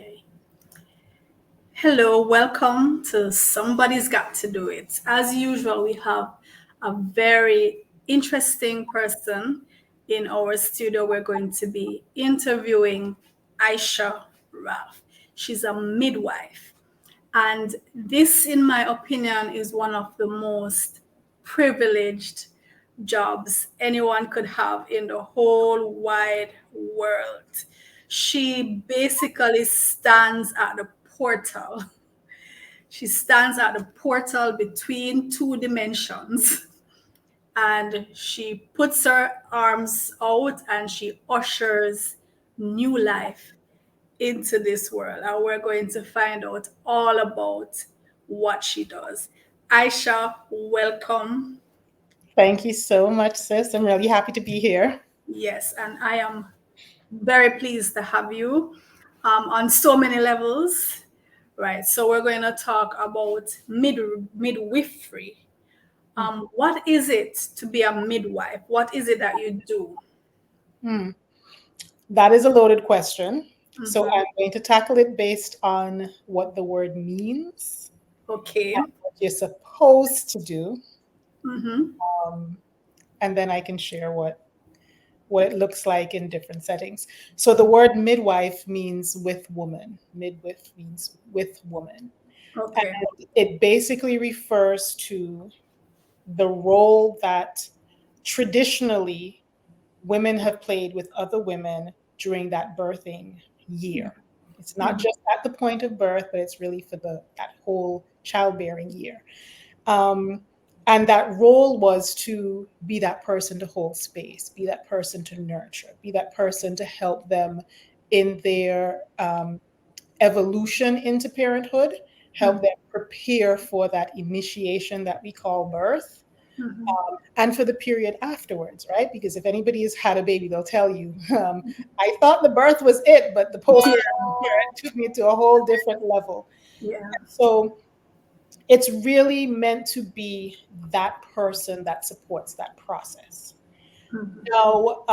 Okay. Hello, welcome to Somebody's Got to Do It. As usual, we have a very interesting person in our studio. We're going to be interviewing Aisha Ralph. She's a midwife. And this, in my opinion, is one of the most privileged jobs anyone could have in the whole wide world. She basically stands at the portal. She stands at the portal between two dimensions and she puts her arms out and she ushers new life into this world. And we're going to find out all about what she does. Aisha, welcome. Thank you so much, sis. I'm really happy to be here. Yes, and I am very pleased to have you on so many levels. Right, so we're going to talk about midwifery. What is it to be a midwife? What is it that you do? Hmm. That is a loaded question. So Mhm. I'm going to tackle it based on what the word means Okay. and what you're supposed to do. Mm-hmm. Um, and then I can share what it looks like in different settings. So the word midwife means with woman. Midwife means with woman. Okay. And it basically refers to the role that traditionally women have played with other women during that birthing year. It's not Mhm. just at the point of birth, but it's really for that whole childbearing year. Um, and that role was to be that person to hold space, be that person to nurture, be that person to help them in their evolution into parenthood, help Mhm. them prepare for that initiation that we call birth, Mhm. and for the period afterwards, right? Because if anybody has had a baby, they'll tell you, I thought the birth was it, but the Yeah. postpartum period took me to a whole different level. Yeah. So it's really meant to be that person that supports that process. Mhm. Now,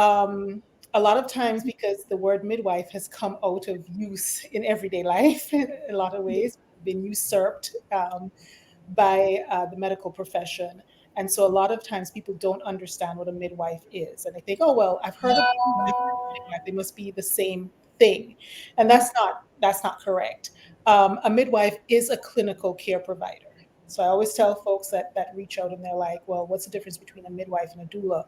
a lot of times, because the word midwife has come out of use in everyday life in a lot of ways, been usurped by the medical profession. And so a lot of times people don't understand what a midwife is. And they think, oh, well, I've heard of midwife, they must be the same thing. And that's not correct. A midwife is a clinical care provider. So I always tell folks that reach out and they're like, well, what's the difference between a midwife and a doula?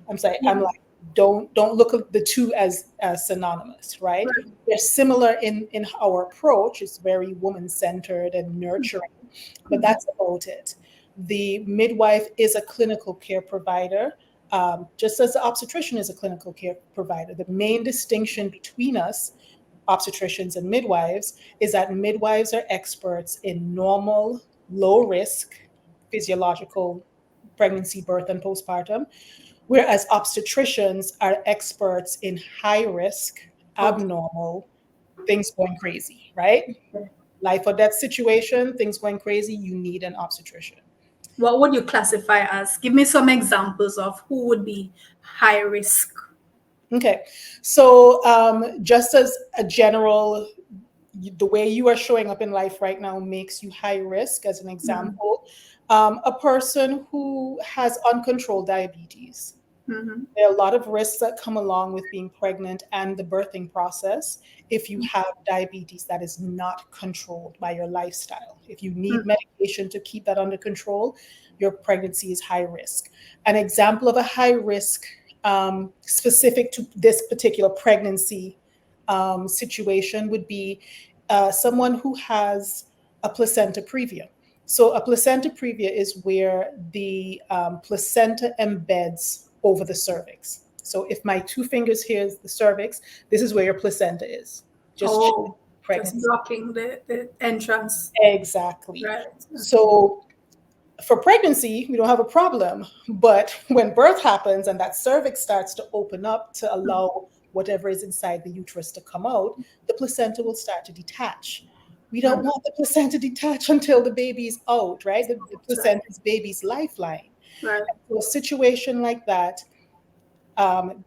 I'm like, don't look at the two as synonymous, right? Right. They're similar in our approach. It's very woman centered and nurturing, but Mhm. that's about it. The midwife is a clinical care provider, just as the obstetrician is a clinical care provider. The main distinction between us, obstetricians and midwives, is that midwives are experts in normal, low risk physiological pregnancy, birth, and postpartum, whereas obstetricians are experts in high risk, Okay. abnormal things going crazy, right? Life or death situation, things going crazy, you need an obstetrician. What would you classify as? Give me some examples of who would be high risk. Okay, so just as a general, the way you are showing up in life right now makes you high risk. As an Mhm. example, a person who has uncontrolled diabetes. Mhm. There are a lot of risks that come along with being pregnant and the birthing process if you have diabetes that is not controlled by your lifestyle. If you need Mhm. medication to keep that under control, your pregnancy is high risk. An example of a high risk specific to this particular pregnancy situation would be someone who has a placenta previa. So, a placenta previa is where the placenta embeds over the cervix. So, if my two fingers here is the cervix, this is where your placenta is. Just chilling, Oh, just pregnancy. blocking the entrance. Exactly. Right. Okay. So, for pregnancy, we don't have a problem. But when birth happens and that cervix starts to open up to allow whatever is inside the uterus to come out, the placenta will start to detach. We don't Mhm. want the placenta detached until the baby's out, right? The That's right. placenta is baby's lifeline. Right. So a situation like that, um,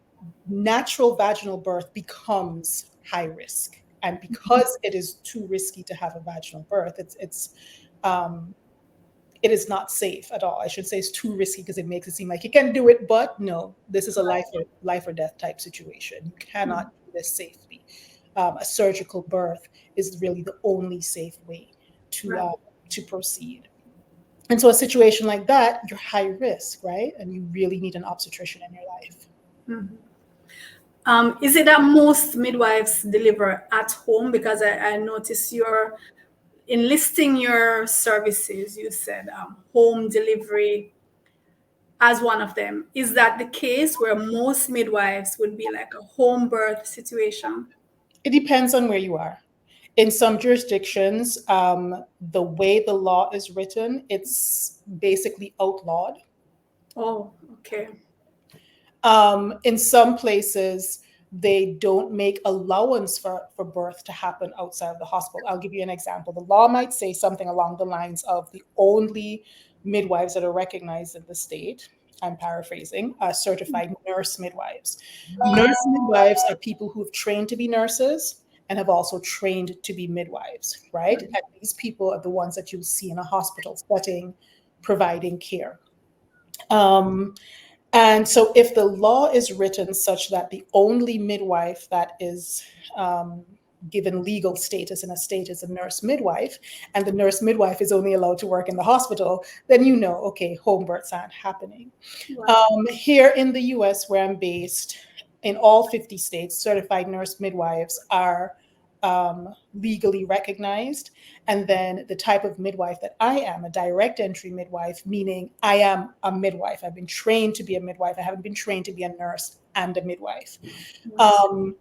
natural vaginal birth becomes high risk. And because it is too risky to have a vaginal birth, um, it is not safe at all. I should say it's too risky because it makes it seem like you can do it, but no, this is a life or death type situation. You cannot do this safely. A surgical birth is really the only safe way to Right. uh, to proceed. And so, a situation like that, you're high risk, right? And you really need an obstetrician in your life. Mhm. Is it that most midwives deliver at home? Because I notice you're enlisting your services. You said home delivery as one of them. Is that the case where most midwives would be like a home birth situation? It depends on where you are. In some jurisdictions, the way the law is written, it's basically outlawed. Oh, okay. In some places, they don't make allowance for birth to happen outside of the hospital. I'll give you an example. The law might say something along the lines of the only midwives that are recognized in the state, I'm paraphrasing, are certified nurse midwives. Nurse midwives are people who've trained to be nurses and have also trained to be midwives, right? And these people are the ones that you'll see in a hospital setting providing care. Um, and so, if the law is written such that the only midwife that is um, given legal status in a state is a nurse midwife, and the nurse midwife is only allowed to work in the hospital, then you know, okay, home births aren't happening. Right. Here in the US, where I'm based, in all 50 states, certified nurse midwives are legally recognized. And then the type of midwife that I am, a direct entry midwife, meaning I am a midwife. I've been trained to be a midwife. I haven't been trained to be a nurse and a midwife. Yes. Um,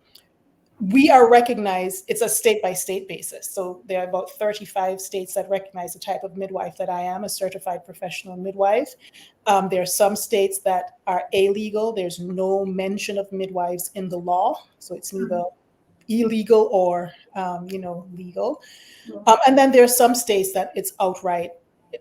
we are recognized, it's a state by state basis. So there are about 35 states that recognize the type of midwife that I am, a certified professional midwife. There are some states that are illegal. There's no mention of midwives in the law. So it's neither illegal or, legal. And then there are some states that it's outright,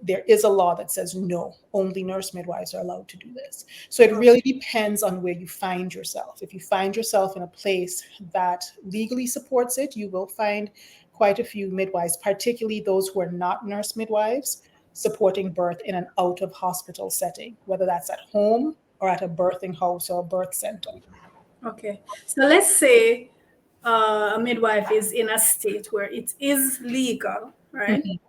there is a law that says no, only nurse midwives are allowed to do this. So it really depends on where you find yourself. If you find yourself in a place that legally supports it, you will find quite a few midwives, particularly those who are not nurse midwives, supporting birth in an out of hospital setting, whether that's at home or at a birthing house or a birth center. Okay. So let's say a midwife is in a state where it is legal, right? Mhm.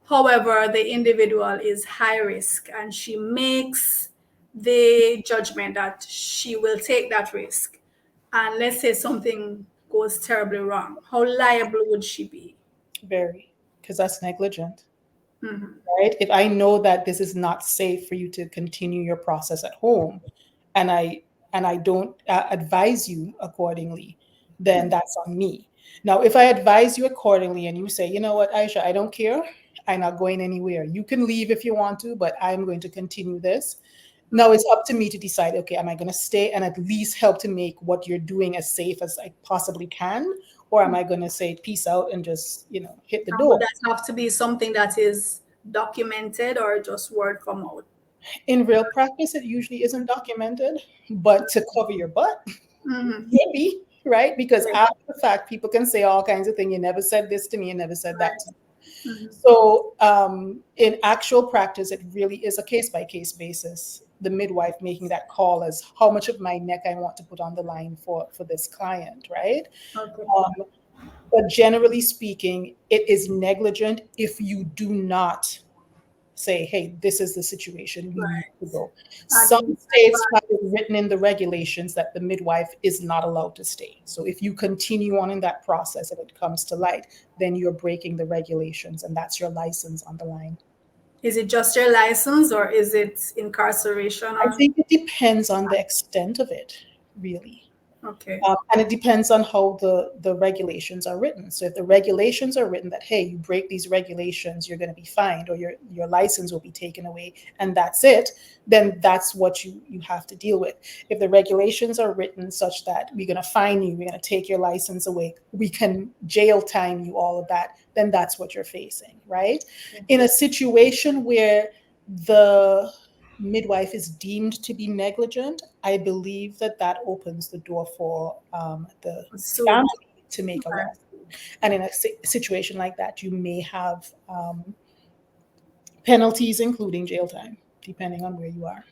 However, the individual is high risk and she makes the judgment that she will take that risk. And let's say something goes terribly wrong. How liable would she be? Very, because that's negligent. Hmm. Right? If I know that this is not safe for you to continue your process at home, and I don't advise you accordingly, then that's on me. Now, if I advise you accordingly and you say, you know what, Aisha, I don't care, I'm not going anywhere. You can leave if you want to, but I'm going to continue this. Now it's up to me to decide, okay, am I going to stay and at least help to make what you're doing as safe as I possibly can? Or am I going to say peace out and just, hit the And would door? that have to be something that is documented or just word for mouth? In real practice, it usually isn't documented, but to cover your butt, Hmm. maybe, right? Because Right. after the fact, people can say all kinds of things. You never said this to me, you never said that to me. Hmm. So, in actual practice, it really is a case by case basis. The midwife making that call as how much of my neck I want to put on the line for this client, right? Okay. Um, but generally speaking, it is negligent if you do not say, hey, this is the situation, we need to Right. go. And Some states have it written in the regulations that the midwife is not allowed to stay. So if you continue on in that process and it comes to light, then you're breaking the regulations and that's your license on the line. is it just your license or is it incarceration I or think it depends on the extent of it, really. okay. And it depends on how the regulations are written. So if the regulations are written that, hey, you break these regulations, you're going to be fined or your license will be taken away and that's it, then that's what you have to deal with. If the regulations are written such that we're going to fine you, we're going to take your license away, we can jail time you, all of that, then that's what you're facing, right? In a situation where the midwife is deemed to be negligent, I believe that that opens the door for the Suit. family to make a Right. lawsuit. And in a situation like that, you may have penalties, including jail time, depending on where you are.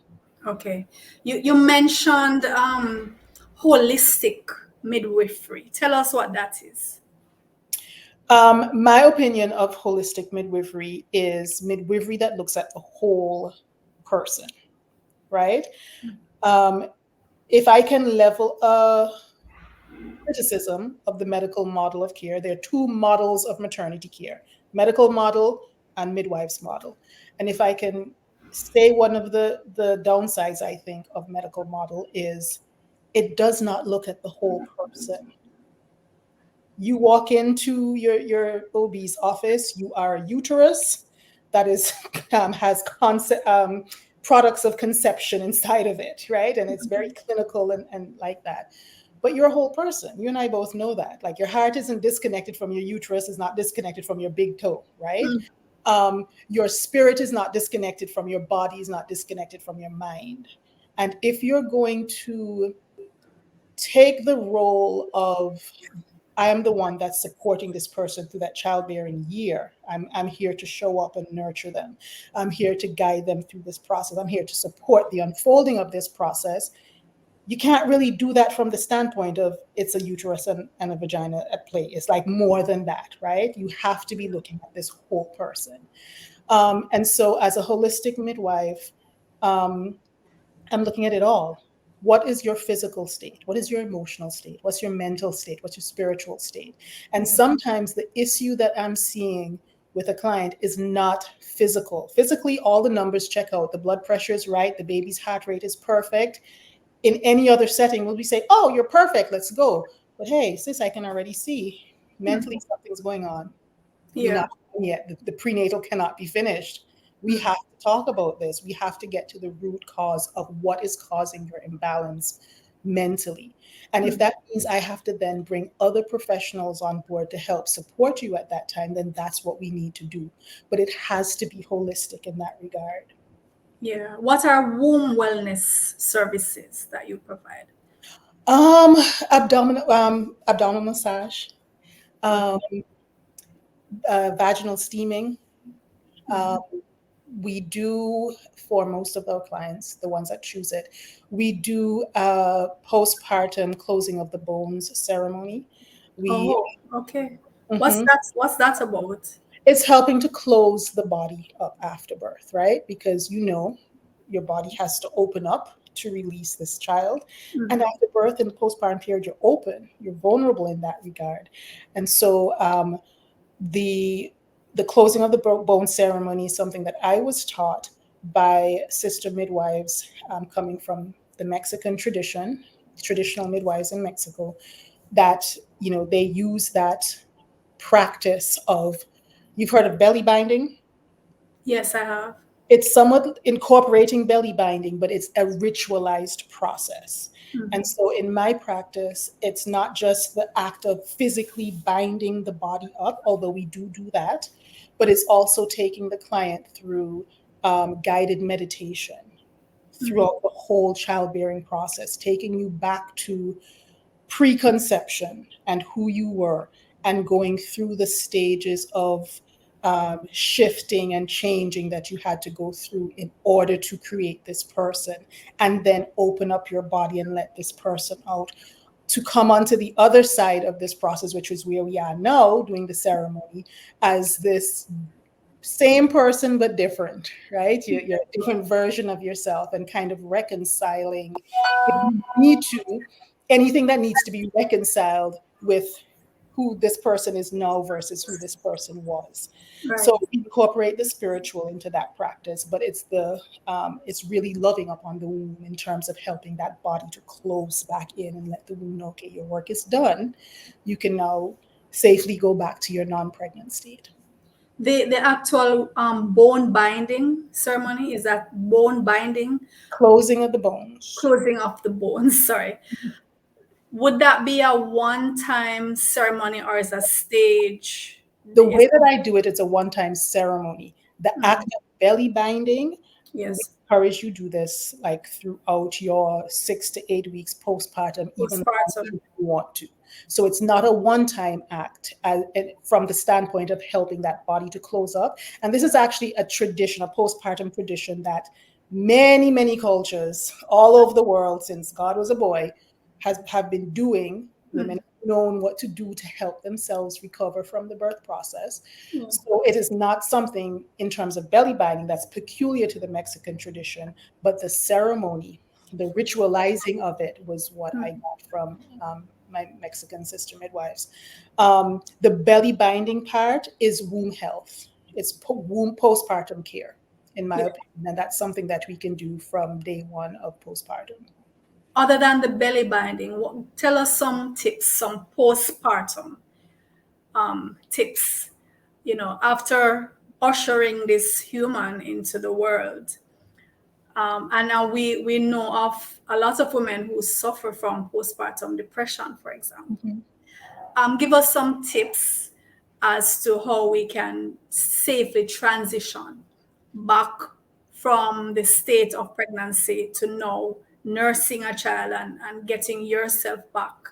Okay. You mentioned holistic midwifery. Tell us what that is. My opinion of holistic midwifery is midwifery that looks at the whole person, right? Um, if I can level a criticism of the medical model of care, there are two models of maternity care: medical model and midwife's model. And if I can say one of the downsides, I think, of medical model is it does not look at the whole person. You walk into your OB's office, you are a uterus that is has products of conception inside of it, right? And it's very clinical and like that. But you're a whole person. You and I both know that. Like your heart isn't disconnected from your uterus, is not disconnected from your big toe, right? Mm. Your spirit is not disconnected from your body, is not disconnected from your mind. And if you're going to take the role of I am the one that's supporting this person through that childbearing year. I'm here to show up and nurture them. I'm here to guide them through this process. I'm here to support the unfolding of this process. You can't really do that from the standpoint of it's a uterus and a vagina at play. It's like more than that, right? You have to be looking at this whole person. And so, as a holistic midwife, um, I'm looking at it all. What is your physical state? What is your emotional state? What's your mental state? What's your spiritual state? And Yeah. sometimes the issue that I'm seeing with a client is not physical. Physically, all the numbers check out. The blood pressure is right. The baby's heart rate is perfect. In any other setting, will we say, oh, you're perfect, let's go. But hey, sis, I can already see mentally Mm. something's going on. You're Yeah. not done yet. The prenatal cannot be finished. We have to talk about this. We have to get to the root cause of what is causing your imbalance mentally. And if Mm. that means I have to then bring other professionals on board to help support you at that time, then that's what we need to do. But it has to be holistic in that regard. Yeah. What are womb wellness services that you provide? Um, abdominal massage, um, Okay. vaginal steaming. Um, Mhm. we do for most of our clients, the ones that choose it, we do a postpartum closing of the bones ceremony. We Oh, okay. mhm. What's that about? It's helping to close the body up after birth, right? Because your body has to open up to release this child. And Mhm. after birth in the postpartum period, you're open, you're vulnerable in that regard. And so the the closing of the bone ceremony is something that I was taught by sister midwives coming from the Mexican tradition, traditional midwives in Mexico, that they use that practice of you've heard of belly binding. Yes, I have. It's somewhat incorporating belly binding, but it's a ritualized process. And Mhm. so in my practice, it's not just the act of physically binding the body up, although we do that, but it's also taking the client through guided meditation Mhm. throughout the whole childbearing process, taking you back to preconception and who you were, and going through the stages of shifting and changing that you had to go through in order to create this person, and then open up your body and let this person out to come onto the other side of this process, which is where we are now doing the ceremony as this same person but different, right? You're a different version of yourself, and kind of reconciling if you need to anything that needs to be reconciled with who this person is now versus who this person was. So Right. we incorporate the spiritual into that practice, but it's really loving upon the womb in terms of helping that body to close back in and let the womb know, okay, your work is done. You can now safely go back to your non-pregnant state. The actual bone binding ceremony is that bone binding, Closing of the bones. closing of the bones. Sorry. Would that be a one-time ceremony or is a stage? The Is way that I do it, it's a one-time ceremony. The act Mhm. of belly binding, we Yes. encourage you do this like throughout your 6 to 8 weeks postpartum, even longer Postpartum. if you want to. So it's not a one-time act from the standpoint of helping that body to close up. And this is actually a tradition, a postpartum tradition that many, many cultures all over the world since God was a boy have been doing. Women Mm. have known what to do to help themselves recover from the birth process. Yeah. So it is not something in terms of belly binding that's peculiar to the Mexican tradition, but the ceremony, the ritualizing of it was what I Mm. got from my Mexican sister midwives. The belly binding part is womb health. It's womb postpartum care, in my Yeah. opinion, and that's something that we can do from day one of postpartum. Other than the belly binding, tell us some tips, some postpartum tips. After ushering this human into the world, and now we know of a lot of women who suffer from postpartum depression, for example. Mhm. Give us some tips as to how we can safely transition back from the state of pregnancy to now nursing a child and getting yourself back.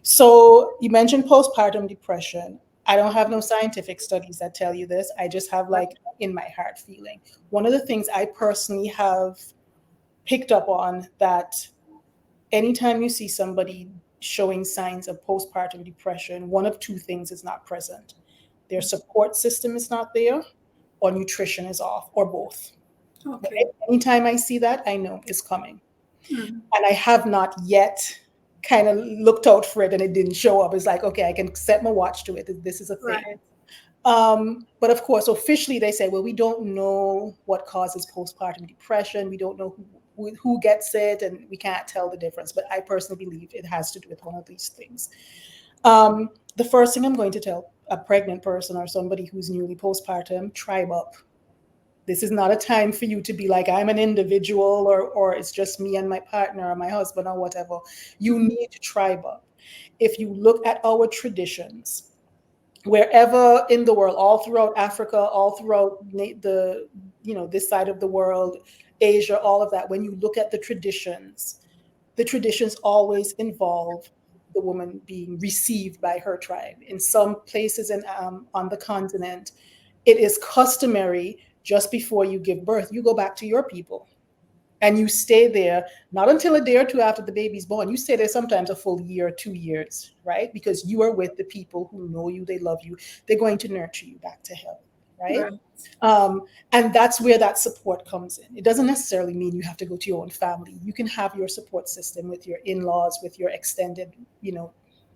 So you mentioned postpartum depression. I don't have no scientific studies that tell you this. I just have like in my heart feeling. One of the things I personally have picked up on that anytime you see somebody showing signs of postpartum depression, one of two things is not present. Their support system is not there, or nutrition is off, or both. Okay. Right? Anytime I see that, I know it's coming. Mm. And I have not yet kind of looked out for it and it didn't show up. It's like, okay, I can set my watch to it. This is a thing. Right. But of course, officially they say, well, we don't know what causes postpartum depression. We don't know who gets it, and we can't tell the difference. But I personally believe it has to do with one of these things. The first thing I'm going to tell a pregnant person or somebody who's newly postpartum, tribe up. This is not a time for you to be like, I'm an individual, or it's just me and my partner or my husband or whatever. You need to tribe up. If you look at our traditions, wherever in the world, all throughout Africa, all throughout the, this side of the world, Asia, all of that, when you look at the traditions always involve the woman being received by her tribe. In some places on the continent, it is customary just before you give birth, you go back to your people and you stay there, not until a day or two after the baby's born. You stay there sometimes a full year, 2 years, right? Because you are with the people who know you, they love you, they're going to nurture you back to health, right? Right. Um, and that's where that support comes in. It doesn't necessarily mean you have to go to your own family. You can have your support system with your in-laws, with your extended,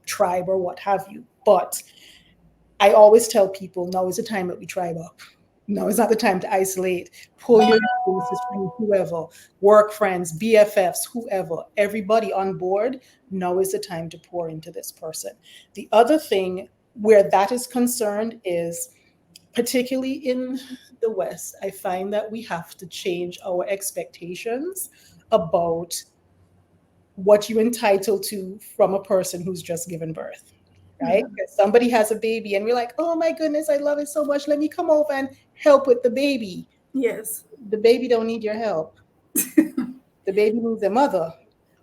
tribe or what have you. But I always tell people now is the time that we tribe up. No, it's not the time to isolate. Pull your resources from whoever, work friends, BFFs, whoever, everybody on board. Now is the time to pour into this person. The other thing where that is concerned is, particularly in the West, I find that we have to change our expectations about what you're entitled to from a person who's just given birth, right? Mm. Because somebody has a baby and we're like, oh my goodness, I love it so much. Let me come over and help with the baby. Yes. The baby don't need your help. The baby needs a mother.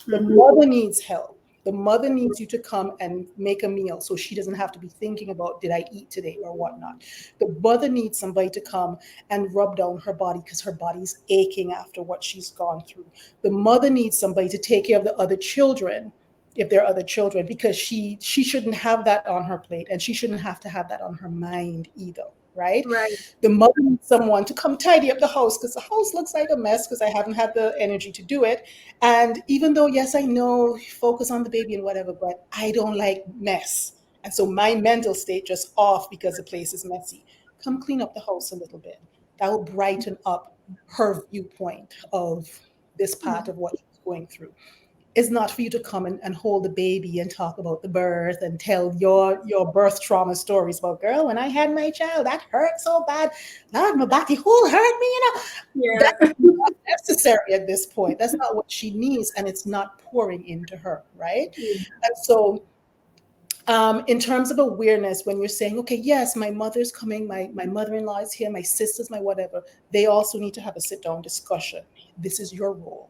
The Mhm. mother needs help. The mother needs you to come and make a meal so she doesn't have to be thinking about, did I eat today or whatnot. The mother needs somebody to come and rub down her body because her body's aching after what she's gone through. The mother needs somebody to take care of the other children, if there are other children, because she shouldn't have that on her plate and she shouldn't have to have that on her mind either, right? Right. The mother needs someone to come tidy up the house because the house looks like a mess because I haven't had the energy to do it. And even though, yes, I know, focus on the baby and whatever, but I don't like mess. And so my mental state just off because the place is messy. Come clean up the house a little bit. That will brighten up her viewpoint of this part Mm. of what she's going through. It's not for you to come and hold the baby and talk about the birth and tell your birth trauma stories about, girl, when I had my child, that hurt so bad. Lord, my body whole hurt me. Yeah. That's not necessary at this point. That's not what she needs, and it's not pouring into her, right? Yeah. And so In terms of awareness, when you're saying, okay, yes, my mother's coming, my mother-in-law is here, my sisters, my whatever, they also need to have a sit-down discussion. This is your role.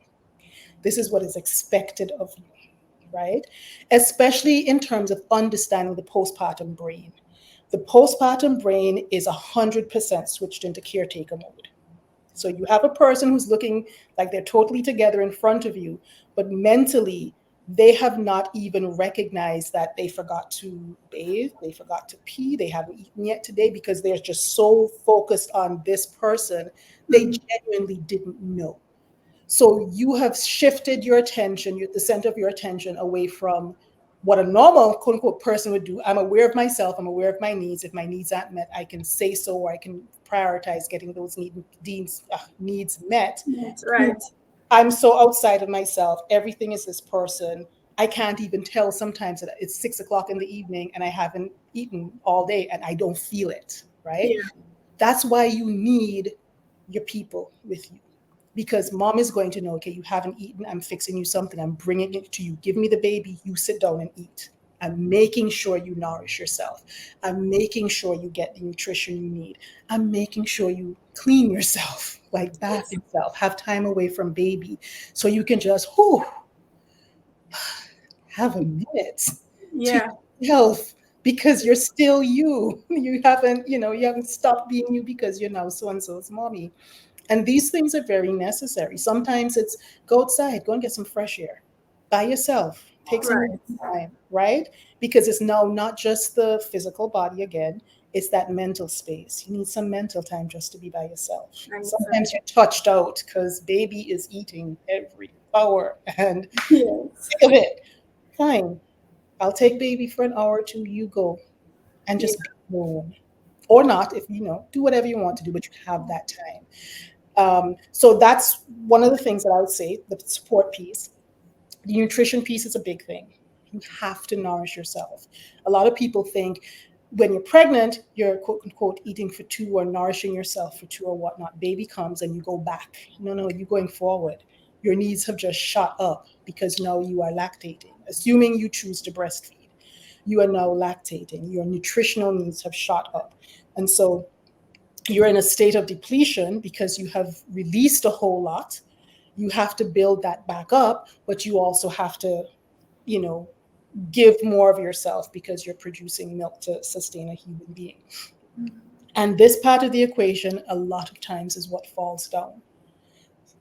This is what is expected of you, right? Especially in terms of understanding the postpartum brain. The postpartum brain is 100% switched into caretaker mode. So you have a person who's looking like they're totally together in front of you, but mentally, they have not even recognized that they forgot to bathe, they forgot to pee, they haven't eaten yet today because they're just so focused on this person, they Mhm. genuinely didn't know. So you have shifted your attention, the center of your attention away from what a normal quote unquote person would do. I'm aware of myself, I'm aware of my needs. If my needs aren't met, I can say so, or I can prioritize getting those needs met. That's right. I'm so outside of myself. Everything is this person. I can't even tell sometimes that it's 6 o'clock in the evening and I haven't eaten all day and I don't feel it, right? Yeah. That's why you need your people with you, because mom is going to know, okay, you haven't eaten, I'm fixing you something, I'm bringing it to you, give me the baby, you sit down and eat. I'm making sure you nourish yourself. I'm making sure you get the nutrition you need. I'm making sure you clean yourself, like bath Yes. yourself, have time away from baby, so you can just whew, have a minute to Yeah. yourself, because you're still you. You haven't stopped being you because you're now so and so's mommy. And these things are very necessary. Sometimes it's go outside, go and get some fresh air by yourself, take some Right. time, right? Because it's now not just the physical body again, it's that mental space. You need some mental time just to be by yourself. Exactly. Sometimes you're touched out because baby is eating every hour and Yes. sick of it. Fine. I'll take baby for an hour or two, you go and Yeah. just be alone. Or not, if do whatever you want to do, but you have that time. So that's one of the things that I would say, the support piece. The nutrition piece is a big thing. You have to nourish yourself. A lot of people think when you're pregnant, you're quote unquote eating for two or nourishing yourself for two or whatnot. Baby comes and you go back. No, no, you're going forward. Your needs have just shot up because now you are lactating. Assuming you choose to breastfeed, you are now lactating. Your nutritional needs have shot up. And so you're in a state of depletion because you have released a whole lot. You have to build that back up, but you also have to, you know, give more of yourself because you're producing milk to sustain a human being. And this part of the equation, a lot of times, is what falls down.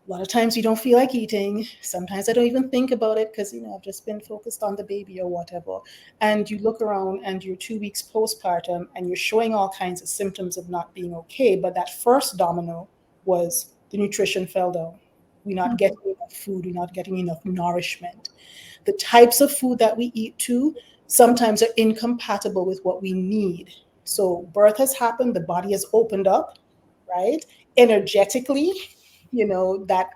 A lot of times you don't feel like eating. Sometimes I don't even think about it because, I've just been focused on the baby or whatever. And you look around and you're 2 weeks postpartum and you're showing all kinds of symptoms of not being okay. But that first domino was the nutrition fell down. We're not getting enough food, we're not getting enough nourishment. The types of food that we eat too sometimes are incompatible with what we need. So birth has happened, the body has opened up, right? Energetically, that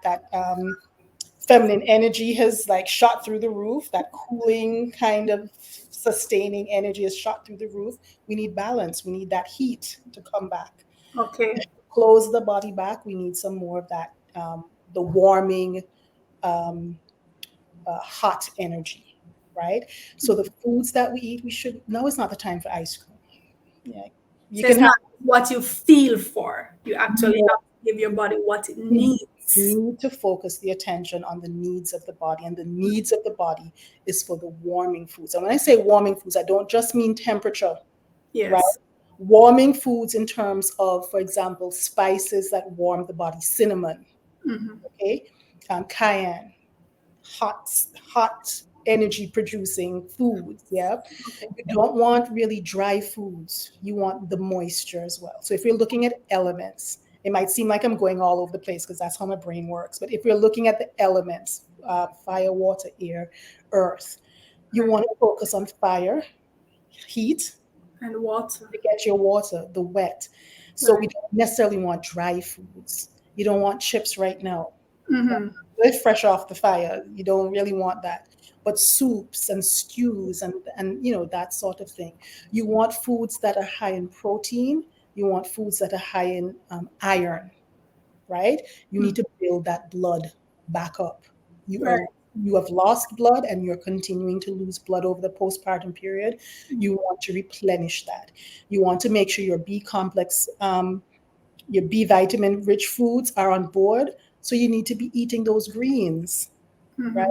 feminine energy has like shot through the roof. That cooling kind of sustaining energy has shot through the roof. We need balance. We need that heat to come back. Okay. Close the body back. We need some more of that, the warming, um, hot energy, right? So the foods that we eat, we should. No, it's not the time for ice cream. Yeah, you So can it's have. not what you feel for. You actually More. have to give your body what it You needs. need to focus the attention on the needs of the body, and the needs of the body is for the warming foods. And when I say warming foods, I don't just mean temperature, right? Yes. Warming foods in terms of, for example, spices that warm the body, cinnamon, Hmm. okay, cayenne, hot, hot energy producing foods. Yeah. Okay. You don't want really dry foods. You want the moisture as well. So if you're looking at elements, it might seem like I'm going all over the place because that's how my brain works. But if you're looking at the elements, fire, water, air, earth, you Right. want to focus on fire, heat, And water. to get your water, the wet. So we Right. don't necessarily want dry foods. You don't want chips right now. Hmm. They're fresh off the fire. You don't really want that. But soups and stews and that sort of thing. You want foods that are high in protein. You want foods that are high in iron, right? You need to build that blood back up. You are Right. you have lost blood and you're continuing to lose blood over the postpartum period, you want to replenish that. You want to make sure your B complex, your B vitamin rich foods are on board. So you need to be eating those greens, right?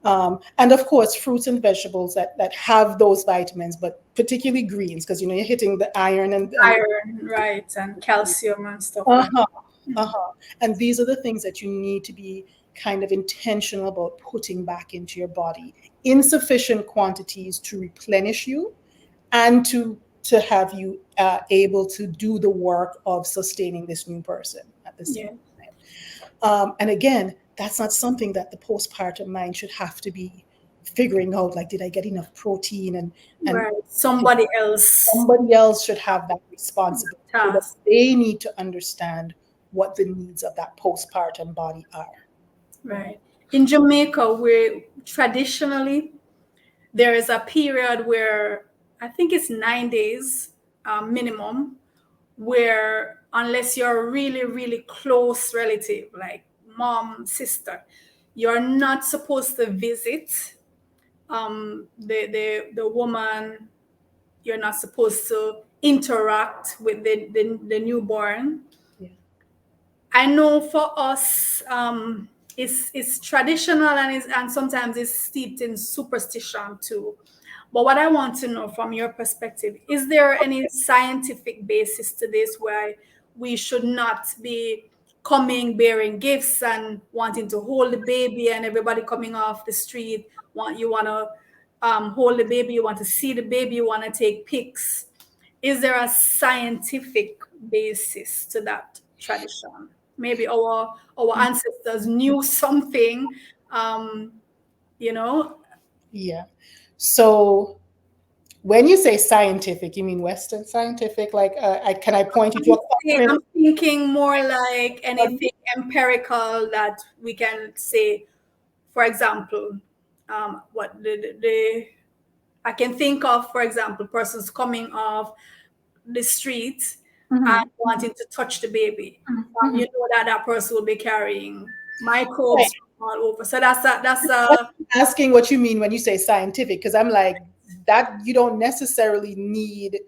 Mm-hmm. And of course, fruits and vegetables that have those vitamins, but particularly greens, because you're hitting the iron and Iron, right, and calcium and stuff like uh-huh, that. uh-huh. And these are the things that you need to be kind of intentional about putting back into your body in sufficient quantities to replenish you and to have you able to do the work of sustaining this new person at the same Yeah, time. And again, that's not something that the postpartum mind should have to be figuring out. Like, did I get enough protein? And right. Somebody else somebody else should have that responsibility so that task. they need to understand what the needs of that postpartum body are. Right. In Jamaica, we traditionally there is a period where I think it's 9 days minimum, where unless you're a really, really close relative, like mom, sister, you're not supposed to visit the woman. You're not supposed to interact with the newborn. Yeah. I know for us, it's traditional and sometimes it's steeped in superstition too. But what I want to know from your perspective, is there any scientific basis to this where we should not be coming bearing gifts and wanting to hold the baby and everybody coming off the street want to hold the baby, you want to see the baby, you want to take pics. Is there a scientific basis to that tradition? Maybe our ancestors knew something, um, you know. Yeah. So when you say scientific, you mean Western scientific? Like, can I point you to a I'm Cochrane thinking more like study? anything empirical that we can say. For example, what the I can think of, for example, persons coming off the street and Mhm, wanting to touch the baby. You mhm. know that that person will be carrying Right. microbes from all over. So that's I'm a asking what you mean when you say scientific, because I'm like, that you don't necessarily need.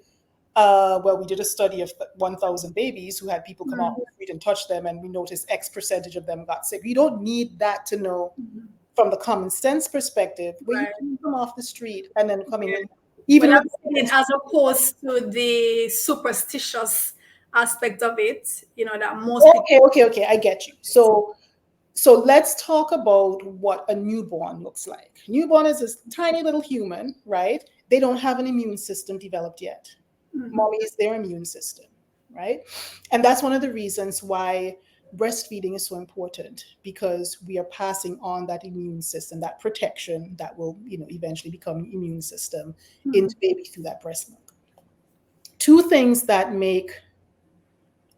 Well, we did a study of 1,000 babies who had people come off mm, the street and touch them, and we noticed X percentage of them got sick. You don't need that to know mhm, from the common sense perspective where you right. can come off the street and then coming Yeah. in, But even I'm with saying as opposed to the superstitious aspect of it, that most people. okay, I get you. So let's talk about what a newborn looks like. Newborn is this tiny little human, right? They don't have an immune system developed yet. Mhm, Mommy is their immune system, right? And that's one of the reasons why breastfeeding is so important, because we are passing on that immune system, that protection that will, eventually become immune system mhm, into baby through that breast milk. Two things that make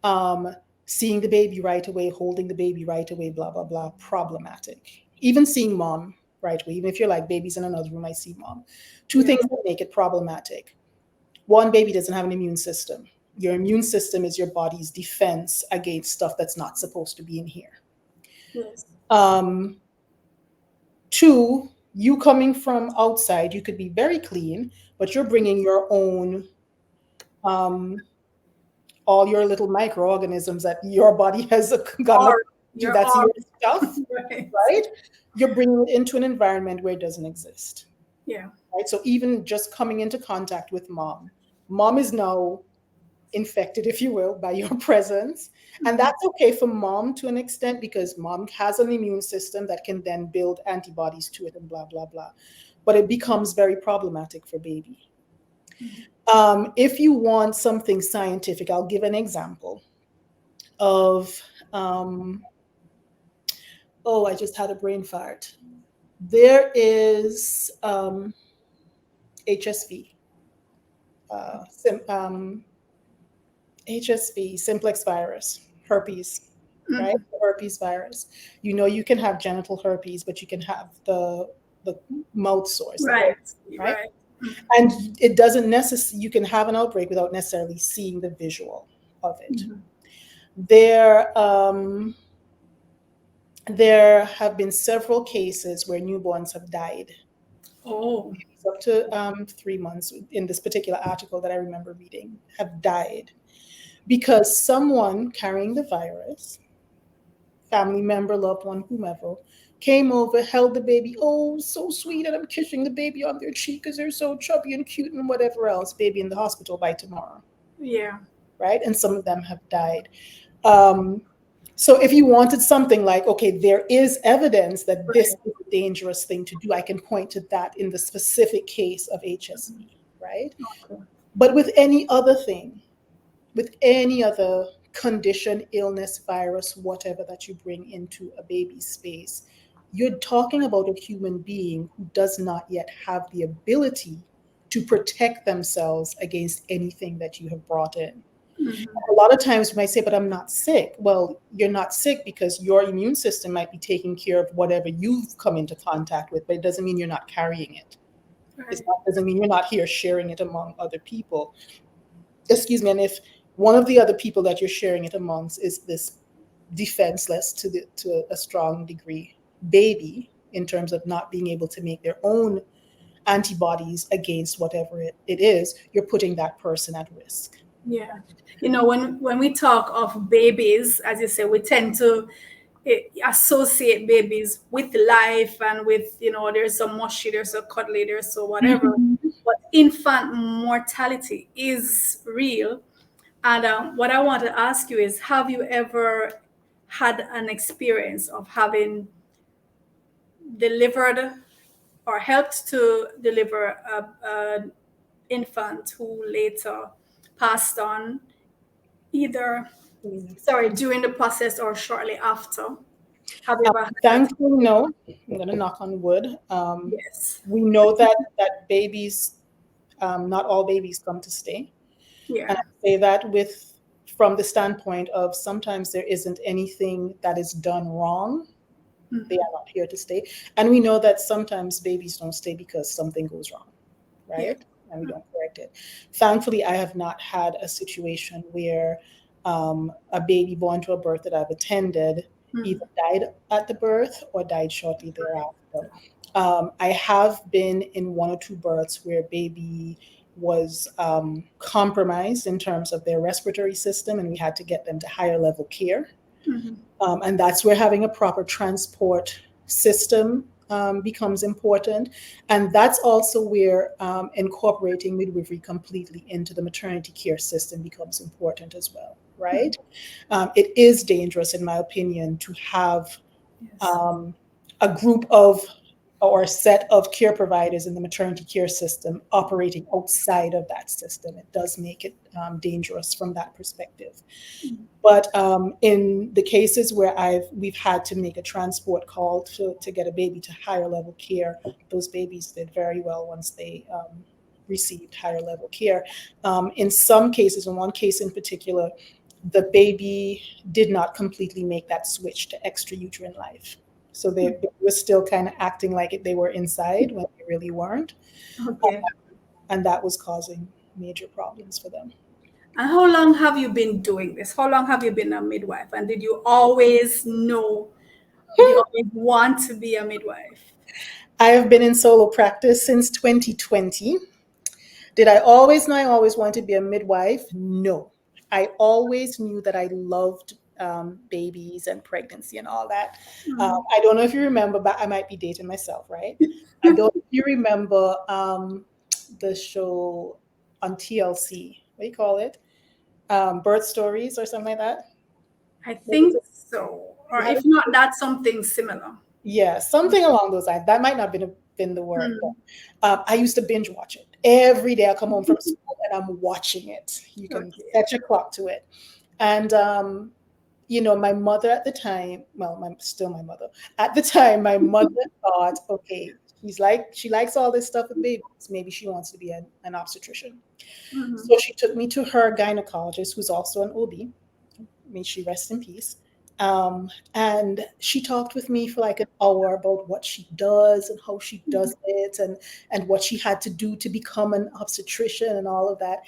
um, seeing the baby right away, holding the baby right away, blah, blah, blah, problematic. Even seeing mom right away, even if you're like baby's in another room, I see mom. Two yeah. things that make it problematic. One, baby doesn't have an immune system. Your immune system is your body's defense against stuff that's not supposed to be in here. Yes. Um, Two, you coming from outside, you could be very clean, but you're bringing your own um, all your little microorganisms that your body has got nothing Or to do. you're That's all your stuff, right. right? You're bringing it into an environment where it doesn't exist, Yeah. right? So even just coming into contact with mom, mom is now infected, if you will, by your presence. And Mhm, that's okay for mom to an extent because mom has an immune system that can then build antibodies to it and blah, blah, blah. But it becomes very problematic for baby. mhm. If you want something scientific, I'll give an example of, um, oh, I just had a brain fart. There is HSV, uh, sim, um, HSV, simplex virus, herpes, right? Mhm. The herpes virus. You can have genital herpes, but you can have the mouth sores, the Right. herpes, right? Right. Mhm. And it doesn't necessarily, you can have an outbreak without necessarily seeing the visual of it. Mhm. There, there have been several cases where newborns have died. Oh, It's up to 3 months in this particular article that I remember reading have died because someone carrying the virus, family member, loved one, whomever, came over, held the baby. Oh, so sweet. And I'm kissing the baby on their cheek because they're so chubby and cute and whatever else. Baby in the hospital by tomorrow, yeah. right? And some of them have died. Um, so if you wanted something like, okay, there is evidence that this Right. is a dangerous thing to do, I can point to that in the specific case of Mhm. HSV, right? Okay. But with any other thing, with any other condition, illness, virus, whatever that you bring into a baby space, you're talking about a human being who does not yet have the ability to protect themselves against anything that you have brought in. Mhm. A lot of times we might say, but I'm not sick. Well, you're not sick because your immune system might be taking care of whatever you've come into contact with, but it doesn't mean you're not carrying it. It Right. doesn't mean you're not here sharing it among other people. Excuse me. And if one of the other people that you're sharing it amongst is this defenseless to a strong degree baby in terms of not being able to make their own antibodies against whatever it is, you're putting that person at risk. Yeah. When we talk of babies, as you say, we tend to associate babies with life and with, there's so mushy, there's so cuddly, there's so whatever. Mhm. But infant mortality is real. And what I want to ask you is, have you ever had an experience of having delivered or helped to deliver an infant who later passed on, either, sorry, during the process or shortly after? Have you ever had that Thankfully, experience? no. I'm going to knock on wood. Yes. We know that babies, not all babies come to stay, and Yeah. I say that with from the standpoint of sometimes there isn't anything that is done wrong. They Mhm. are not here to stay, and we know that sometimes babies don't stay because something goes wrong, Yeah. right? And we don't correct it. Thankfully, I have not had a situation where a baby born to a birth that I've attended either Mhm. died at the birth or died shortly thereafter. I have been in one or two births where baby was compromised in terms of their respiratory system, and we had to get them to higher level care. Mhm. And that's where having a proper transport system becomes important. And that's also where incorporating midwifery completely into the maternity care system becomes important as well, Mhm. right? It is dangerous, in my opinion, to have Yes. um, a group of or a set of care providers in the maternity care system operating outside of that system. It does make it dangerous from that perspective. Mhm. But in the cases where we've had to make a transport call to get a baby to higher level care, those babies did very well once they received higher level care. In some cases, in one case in particular, the baby did not completely make that switch to extrauterine life. So they were still kind of acting like they were inside when they really weren't. Okay. And that was causing major problems for them. And how long have you been doing this? How long have you been a midwife? And did you always know, did you always want to be a midwife? I have been in solo practice since 2020. Did I always know I always wanted to be a midwife? No. I always knew that I loved babies and pregnancy and all that. Mhm. I don't know if you remember, but I might be dating myself, right? I don't know if you remember the show on TLC. What do you call it? Birth Stories or something like that. I What was think it? so. You Or had if it? not, that's something similar. Yeah, something along those lines. That might not been the word, but Mm. I used to binge watch it every day. I come home from school and I'm watching it. You can Okay. set your clock to it. And my mother at the time, well, still my mother at the time, my mother thought, okay, she likes all this stuff with babies. Maybe she wants to be an obstetrician. Mhm. So she took me to her gynecologist, who's also an OB. May she rest in peace. And she talked with me for like an hour about what she does and how she does it and what she had to do to become an obstetrician and all of that.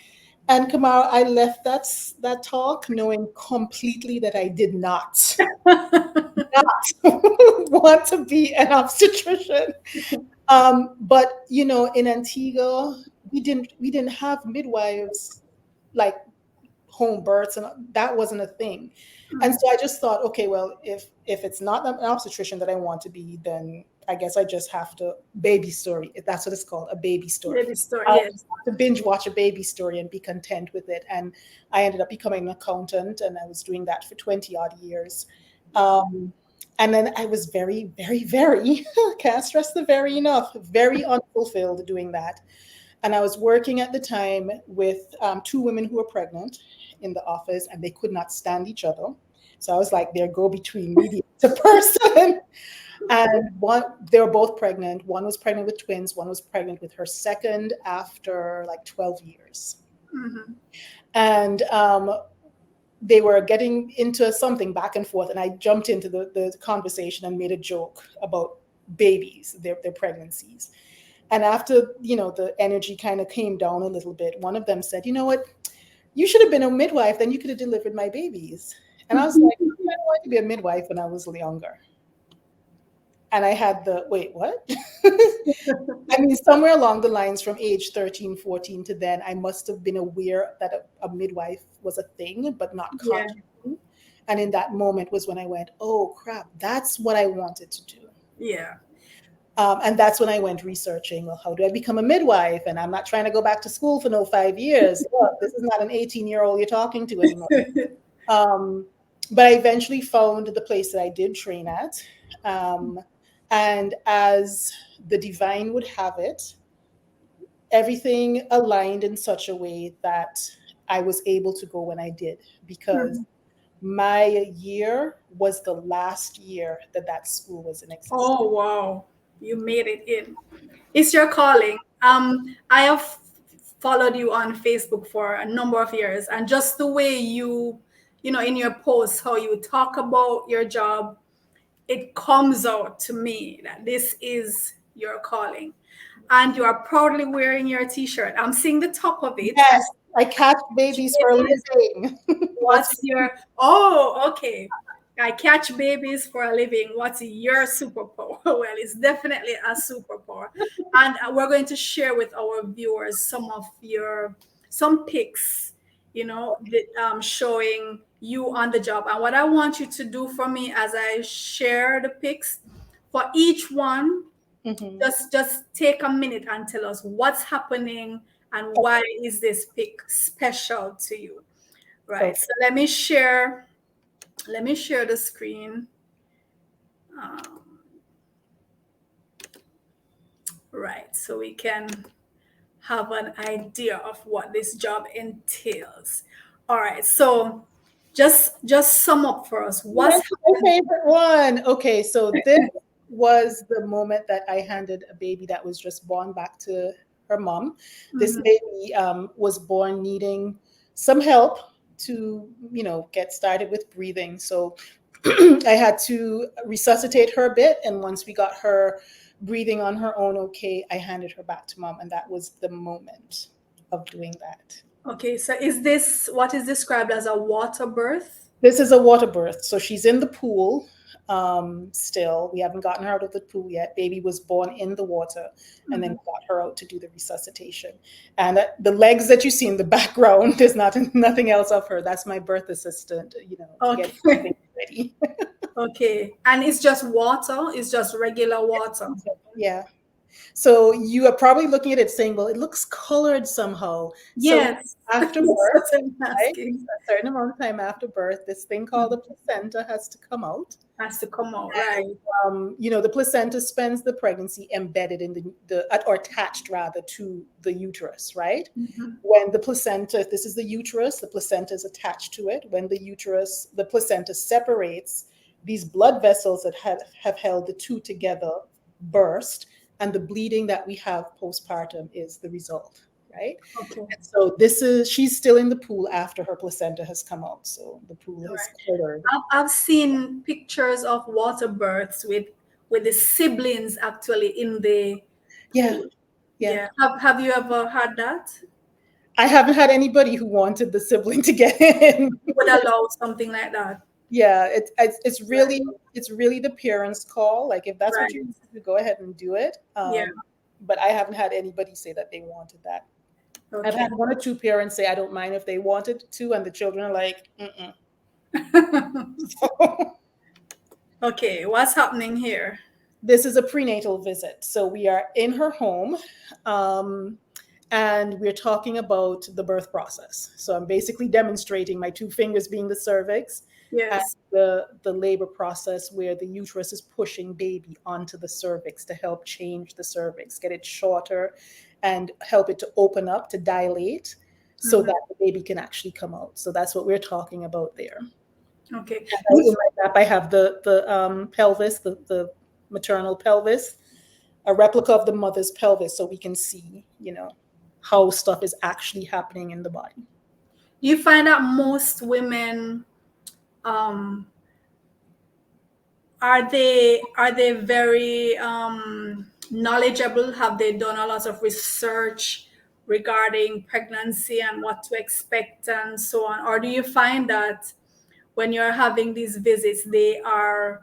And Kamara, I left that talk knowing completely that I did not want to be an obstetrician. But in Antigua, we didn't have midwives like home births, and that wasn't a thing. And so I just thought, okay, well, if it's not an obstetrician that I want to be, then I guess I just have to baby story. That's what it's called, a baby story. Baby story, I'll yes. just have to binge watch a baby story and be content with it. And I ended up becoming an accountant, and I was doing that for 20 odd years. Um, and then I was very, very, very, can't stress the very enough, very unfulfilled doing that. And I was working at the time with two women who were pregnant in the office, and they could not stand each other. So I was like their go between media to person. And they were both pregnant. One was pregnant with twins. One was pregnant with her second after like 12 years. Mm-hmm. And they were getting into something back and forth. And I jumped into the conversation and made a joke about babies, their pregnancies. And after, the energy kind of came down a little bit, one of them said, you know what, you should have been a midwife, then you could have delivered my babies. And I was like, I wanted to be a midwife when I was younger. And I had wait, what? I mean, somewhere along the lines from age 13, 14 to then, I must have been aware that a midwife was a thing, but not Yeah, consciously. And in that moment was when I went, oh crap, that's what I wanted to do. yeah. And that's when I went researching, well, how do I become a midwife? And I'm not trying to go back to school for no 5 years. Look, this is not an 18-year-old you're talking to anymore. Um, but I eventually found the place that I did train at. And as the divine would have it, everything aligned in such a way that I was able to go when I did, because Mhm. my year was the last year that school was in existence. Oh, wow. You made it in. It's your calling. I have followed you on Facebook for a number of years, and just the way in your posts, how you talk about your job, it comes out to me that this is your calling. And you are proudly wearing your t-shirt. I'm seeing the top of it. Yes, I catch babies for a living. What's What's your, oh, okay. I catch babies for a living. What's your superpower? Well, it's definitely a superpower. And we're going to share with our viewers some pics, showing you on the job. And what I want you to do for me as I share the pics, for each one, Mhm. just take a minute and tell us what's happening and why is this pic special to you. Right. Okay. So let me share the screen. Um, right. So we can have an idea of what this job entails. All right. So just sum up for us. What's That's my favorite one. Okay, so this was the moment that I handed a baby that was just born back to her mom. This happening? baby was born needing some help to, get started with breathing. So I had to resuscitate her a bit. And once we got her breathing on her own, okay, I handed her back to mom. And that was the moment of doing that. Okay. So is this what is described as a water birth? This is a water birth. So she's in the pool still. We haven't gotten her out of the pool yet. Baby was born in the water, and then Mhm. got her out to do the resuscitation. And the legs that you see in the background, there's nothing else of her. That's my birth assistant, getting Okay. things ready. Okay. And it's just water. It's just regular water. Yeah. So you are probably looking at it saying, well, it looks colored somehow. So Yes. after That's birth, what I'm right, asking. a certain amount of time after birth, this thing called the placenta has to come out. Has to come out, right? The placenta spends the pregnancy embedded in or attached rather to the uterus, right? Mhm. When the placenta, if this is the uterus, the placenta is attached to it. When the placenta separates, these blood vessels that have held the two together burst, and the bleeding that we have postpartum is the result, right? Okay. And so she's still in the pool after her placenta has come out. So the pool is Right. colored. I've seen pictures of water births with the siblings actually in the Yeah, pool. yeah. Yeah. Have you ever had that? I haven't had anybody who wanted the sibling to get in. Would allow something like that. Yeah, it's Right. really the parents' call. Like if that's what you Right. need to go ahead and do it. Yeah. But I haven't had anybody say that they wanted that. I've had Okay. one or two parents say I don't mind if they wanted to, and the children are like, mm-mm. Okay. What's happening here? This is a prenatal visit. So we are in her home, um, and we're talking about the birth process. So I'm basically demonstrating my two fingers being the cervix and Yes. the labor process where the uterus is pushing baby onto the cervix to help change the cervix, get it shorter, and help it to open up, to dilate, so Mhm. that the baby can actually come out. So that's what we're talking about there. Okay. In my lap, I have the pelvis, the maternal pelvis, a replica of the mother's pelvis, so we can see, how stuff is actually happening in the body. Do you find that most women um, are they very knowledgeable? Have they done a lot of research regarding pregnancy and what to expect and so on? Or do you find that when you're having these visits, they are,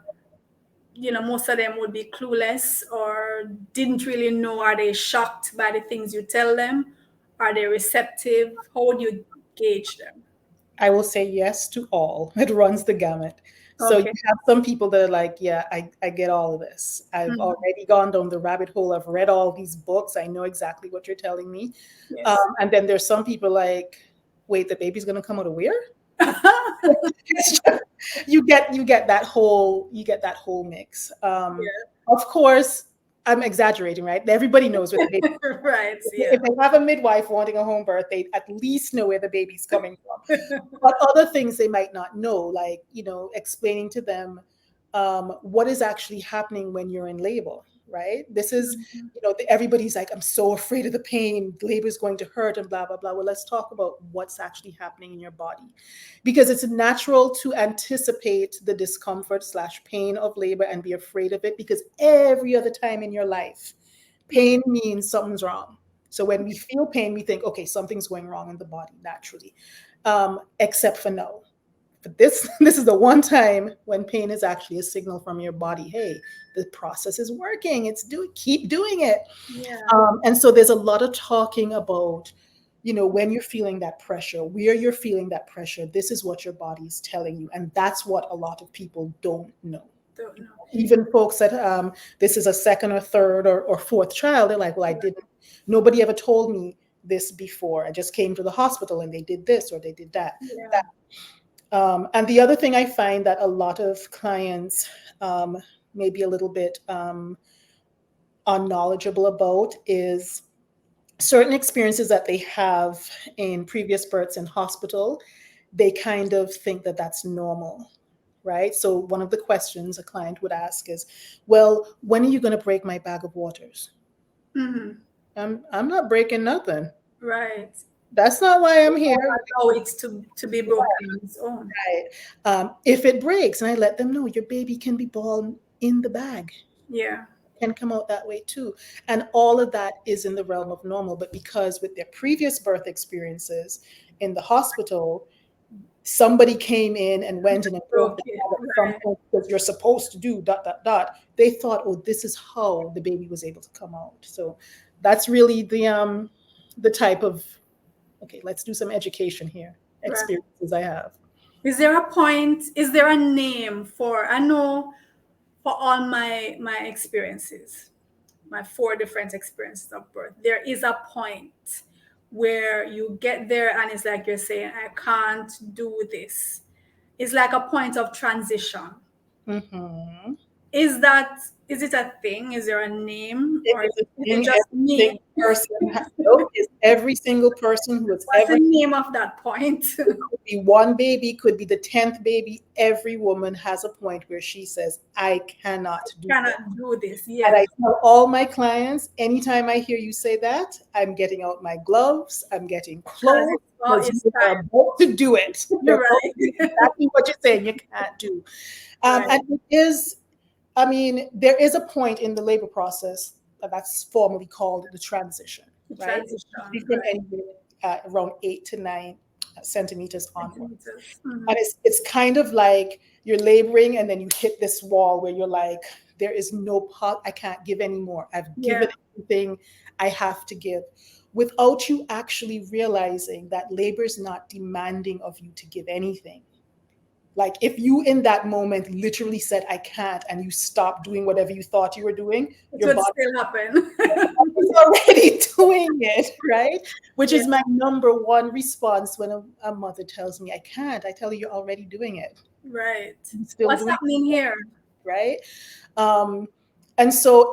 most of them would be clueless or didn't really know? Are they shocked by the things you tell them? Are they receptive? How would you gauge them? I will say yes to all. It runs the gamut. So you Okay. have some people that are like, yeah, I get all of this. I've Mhm. already gone down the rabbit hole. I've read all these books. I know exactly what you're telling me. Yes. And then there's some people like, wait, the baby's gonna come out of where? It's just- you get that whole mix. Yeah. Of course, I'm exaggerating, right? Everybody knows where the baby. Right. Yeah. If they have a midwife wanting a home birth, they at least know where the baby's coming from. But other things they might not know, like explaining to them what is actually happening when you're in labor, right? This is, Mhm. everybody's like, I'm so afraid of the pain, labor is going to hurt, and blah blah blah. Well, let's talk about what's actually happening in your body, because it's natural to anticipate the discomfort slash pain of labor and be afraid of it, because every other time in your life, pain means something's wrong. So when we feel pain, we think, okay, something's going wrong in the body naturally, except for no. But this this is the one time when pain is actually a signal from your body. Hey, the process is working. Keep doing it. Yeah. And so there's a lot of talking about, when you're feeling that pressure, where you're feeling that pressure. This is what your body is telling you, and that's what a lot of people don't know. Don't know. Even folks that this is a second or third or fourth child, they're like, well, I didn't. Nobody ever told me this before. I just came to the hospital and they did this or they did that. Yeah. And the other thing I find that a lot of clients may be a little bit unknowledgeable about is certain experiences that they have in previous births in hospital. They kind of think that that's normal, right? So one of the questions a client would ask is, well, when are you going to break my bag of waters? Hmm. I'm not breaking nothing. Right. That's not why I'm here. Allow it to be broken on its own. Right. If it breaks, and I let them know, your baby can be born in the bag, Yeah. can come out that way too. And all of that is in the realm of normal. But because with their previous birth experiences in the hospital, somebody came in and went in and broke Broke the it. bag at some Right. point because you're supposed to do dot dot dot. They thought, oh, this is how the baby was able to come out. So that's really the type of, okay, let's do some education here, Right. experiences I have. Is there a point? Is there a name for? I know for all my experiences, my four different experiences of birth, there is a point where you get there and it's like you're saying, I can't do this. It's like a point of transition. Mhm. Is that, is it a thing? Is there a name, It or is is a it thing just every me? single person nope, it's every single person who has What's ever, the name of that point? it could be one baby, could be the 10th baby. Every woman has a point where she says, I cannot do this. Cannot do this. And Yeah. I tell all my clients, anytime I hear you say that, I'm getting out my gloves, I'm getting Because clothes, it's, oh, because it's you are time. about to do it. You're You're about to do right. exactly what you're saying you can't do. Right. And it is, I mean, there is a point in the labor process that's formally called the transition, The right? transition. From Right. anywhere. around 8 to 9 centimeters onward. Centimeters. And it's kind of like you're laboring and then you hit this wall where you're like, there is no pot, I can't give anymore. I've Yeah, given everything I have to give, without you actually realizing that labor is not demanding of you to give anything. Like if you in that moment literally said, I can't, and you stopped doing whatever you thought you were doing, it your would body still happen. is already doing it, right? Which Yeah, is my number one response when a mother tells me I can't. I tell you, you're already doing it. right. You're still What's doing happening here? it, right? Um, and so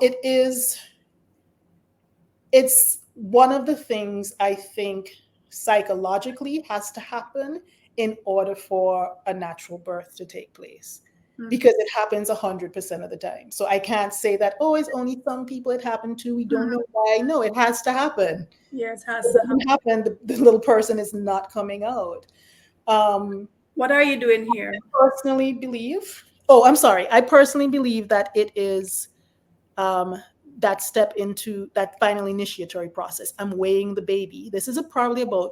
it's one of the things I think psychologically has to happen in order for a natural birth to take place, Mhm. because it happens 100% of the time. So I can't say that, oh, it's only some people it happened to, we don't know why. No, it has to happen. Yeah, it If has it to happen. doesn't happen, the little person is not coming out. um, What are you doing here? Personally believe, oh, I'm sorry, I personally believe that it is um, that step into that final initiatory process. I'm weighing the baby. This is probably about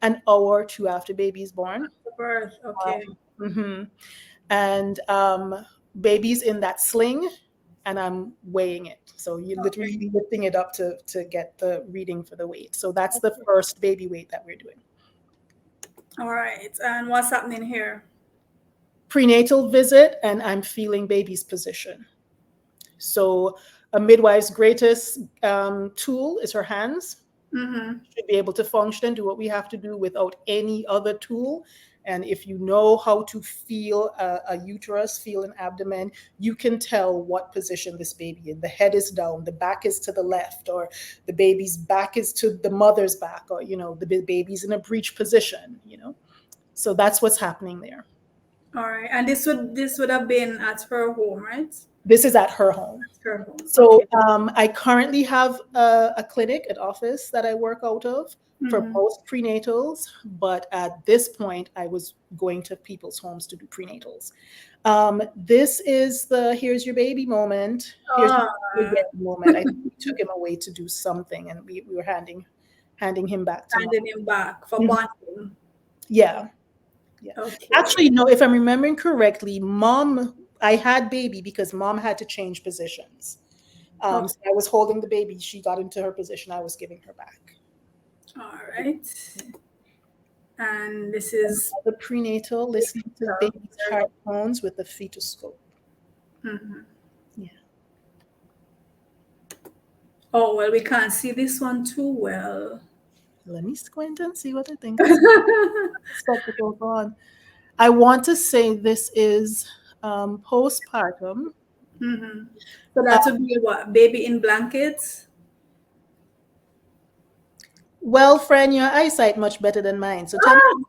an hour or two after baby is born. The birth. Okay. Mhm. And baby's in that sling, and I'm weighing it. So you're Okay. literally lifting it up to get the reading for the weight. So that's the Okay. first baby weight that we're doing. All right. And what's happening here? Prenatal visit, and I'm feeling baby's position. So a midwife's greatest tool is her hands. Mm-hmm. Should be able to function and do what we have to do without any other tool. And if you know how to feel a uterus, feel an abdomen, you can tell what position this baby in. The head is down, the back is to the left, or the baby's back is to the mother's back, or the baby's in a breech position. So that's what's happening there. All right. And this would have been at her home, right? This is at her home. Her home. So Okay. I currently have a clinic, an office that I work out of for Mm-hmm. most prenatals, but at this point, I was going to people's homes to do prenatals. This is the here's your baby moment. Here's Ah, your baby moment. I think we took him away to do something, and we were handing him back to mom. handing him back for Mhm. bonding. Yeah, yeah. Okay. Actually, no, if I'm remembering correctly, I had baby because mom had to change positions. Okay. So I was holding the baby. She got into her position. I was giving her back. All right. And this is The prenatal, listening to the baby's heart tones with the fetoscope. Mhm. Yeah. Oh, well, we can't see this one too well. Let me squint and see what I think is spectacles on. I want to say this is postpartum. Hmm. So Uh, that would be what? Baby in blankets? well, friend, your eyesight much better than mine. So tell Ah! me,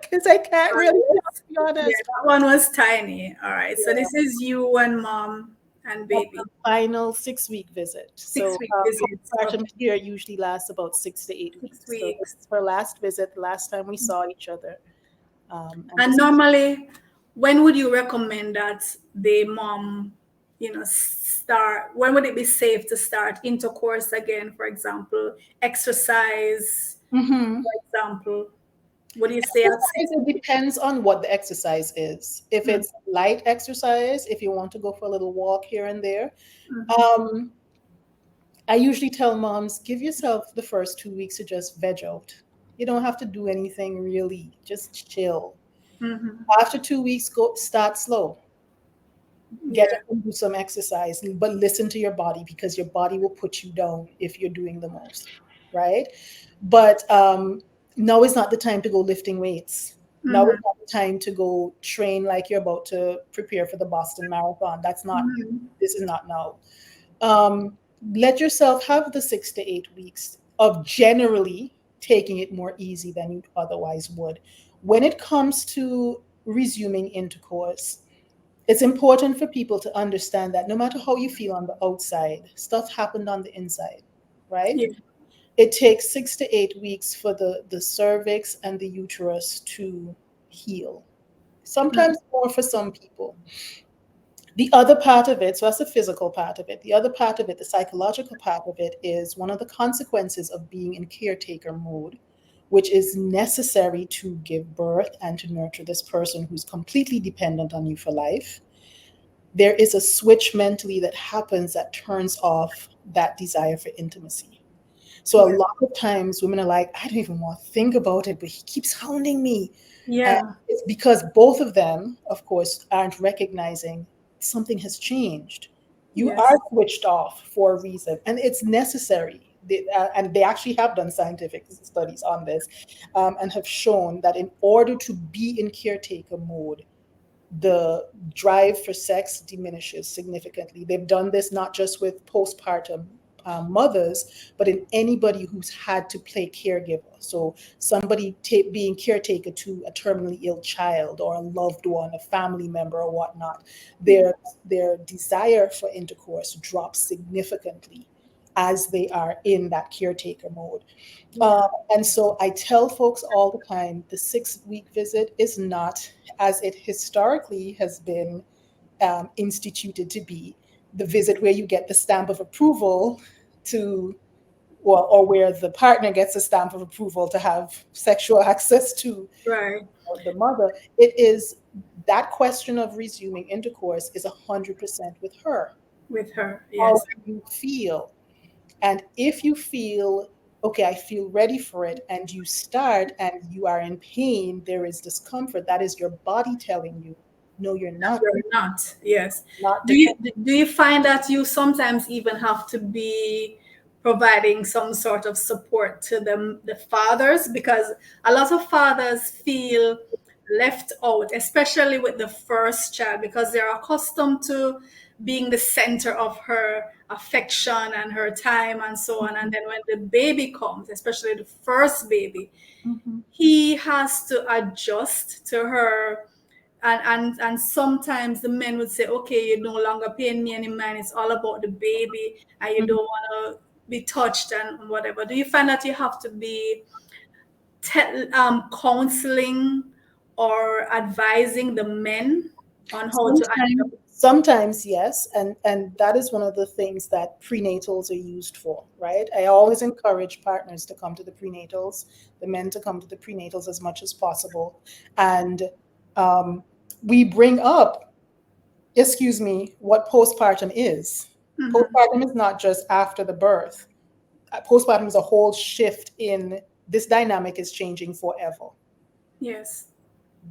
because I can't really tell, to be Yeah, honest. that one was tiny. All right. So Yeah. this is you and mom and That's baby. the final 6 week visit. So 6 week visits. postpartum Okay. here usually lasts about 6 to 8 weeks. six So this weeks. is her last visit, the last time we saw each other. And And this, normally, when would you recommend that the mom, start? When would it be safe to start intercourse again? For example, exercise. Mhm. For example, what do you say at Exercise, six? it depends on what the exercise is. If Mm, it's light exercise, if you want to go for a little walk here and there, mhm, um, I usually tell moms, give yourself the first 2 weeks to just veg out. You don't have to do anything really, just chill. mhm. After 2 weeks, go start slow. Get Yeah. up and do some exercise, but listen to your body, because your body will put you down if you're doing the most, right? But now is not the time to go lifting weights. Now is Mhm, not the time to go train like you're about to prepare for the Boston Marathon. That's not, mhm, this is not now. Um, Let yourself have the 6 to 8 weeks of generally taking it more easy than you otherwise would. When it comes to resuming intercourse, it's important for people to understand that no matter how you feel on the outside, stuff happened on the inside, right? yeah. It takes 6 to 8 weeks for the cervix and the uterus to heal. Mhm, Sometimes more for some people. The other part of it, so that's the physical part of it. The other part of it, the psychological part of it, is one of the consequences of being in caretaker mode, which is necessary to give birth and to nurture this person who's completely dependent on you for life. There is a switch mentally that happens that turns off that desire for intimacy. So a Yes. lot of times women are like, I don't even want to think about it, but he keeps hounding me. And Yeah. it's because both of them, of course, aren't recognizing something has changed. You are Yes. switched off for a reason, and it's necessary. And they actually have done scientific studies on this, and have shown that in order to be in caretaker mode, the drive for sex diminishes significantly. They've done this not just with postpartum mothers, but in anybody who's had to play caregiver. So somebody being caretaker to a terminally ill child or a loved one, a family member or whatnot, their desire for intercourse drops significantly as they are in that caretaker mode. Yeah. And so I tell folks all the time the 6 week visit is not as it historically has been instituted to be the visit where you get the stamp of approval to, well, or where the partner gets a stamp of approval to have sexual access to Right. the mother. It is that question of resuming intercourse is 100% with her. With her. How Yes. do you feel? And if you feel, okay, I feel ready for it, and you start and you are in pain, there is discomfort, that is your body telling you, no, you're not, You're not. Yes. not Do you dependent. do you find that you sometimes even have to be providing some sort of support to the fathers, because a lot of fathers feel left out, especially with the first child, because they're accustomed to being the center of her affection and her time and so on. And then when the baby comes, especially the first baby, Mhm. he has to adjust to her, and sometimes the men would say, okay, you're no longer paying me any mind, it's all about the baby, and you Mhm. don't want to be touched and whatever. Do you find that you have to be counseling or advising the men on how to Sometimes, handle? sometimes yes, and that is one of the things that prenatals are used for, right? I always encourage partners to come to the prenatals, the men to come to the prenatals as much as possible, and um, we bring up, excuse me, what postpartum is. Mhm. Postpartum is not just after the birth. Postpartum is a whole shift in this dynamic is changing forever. Yes.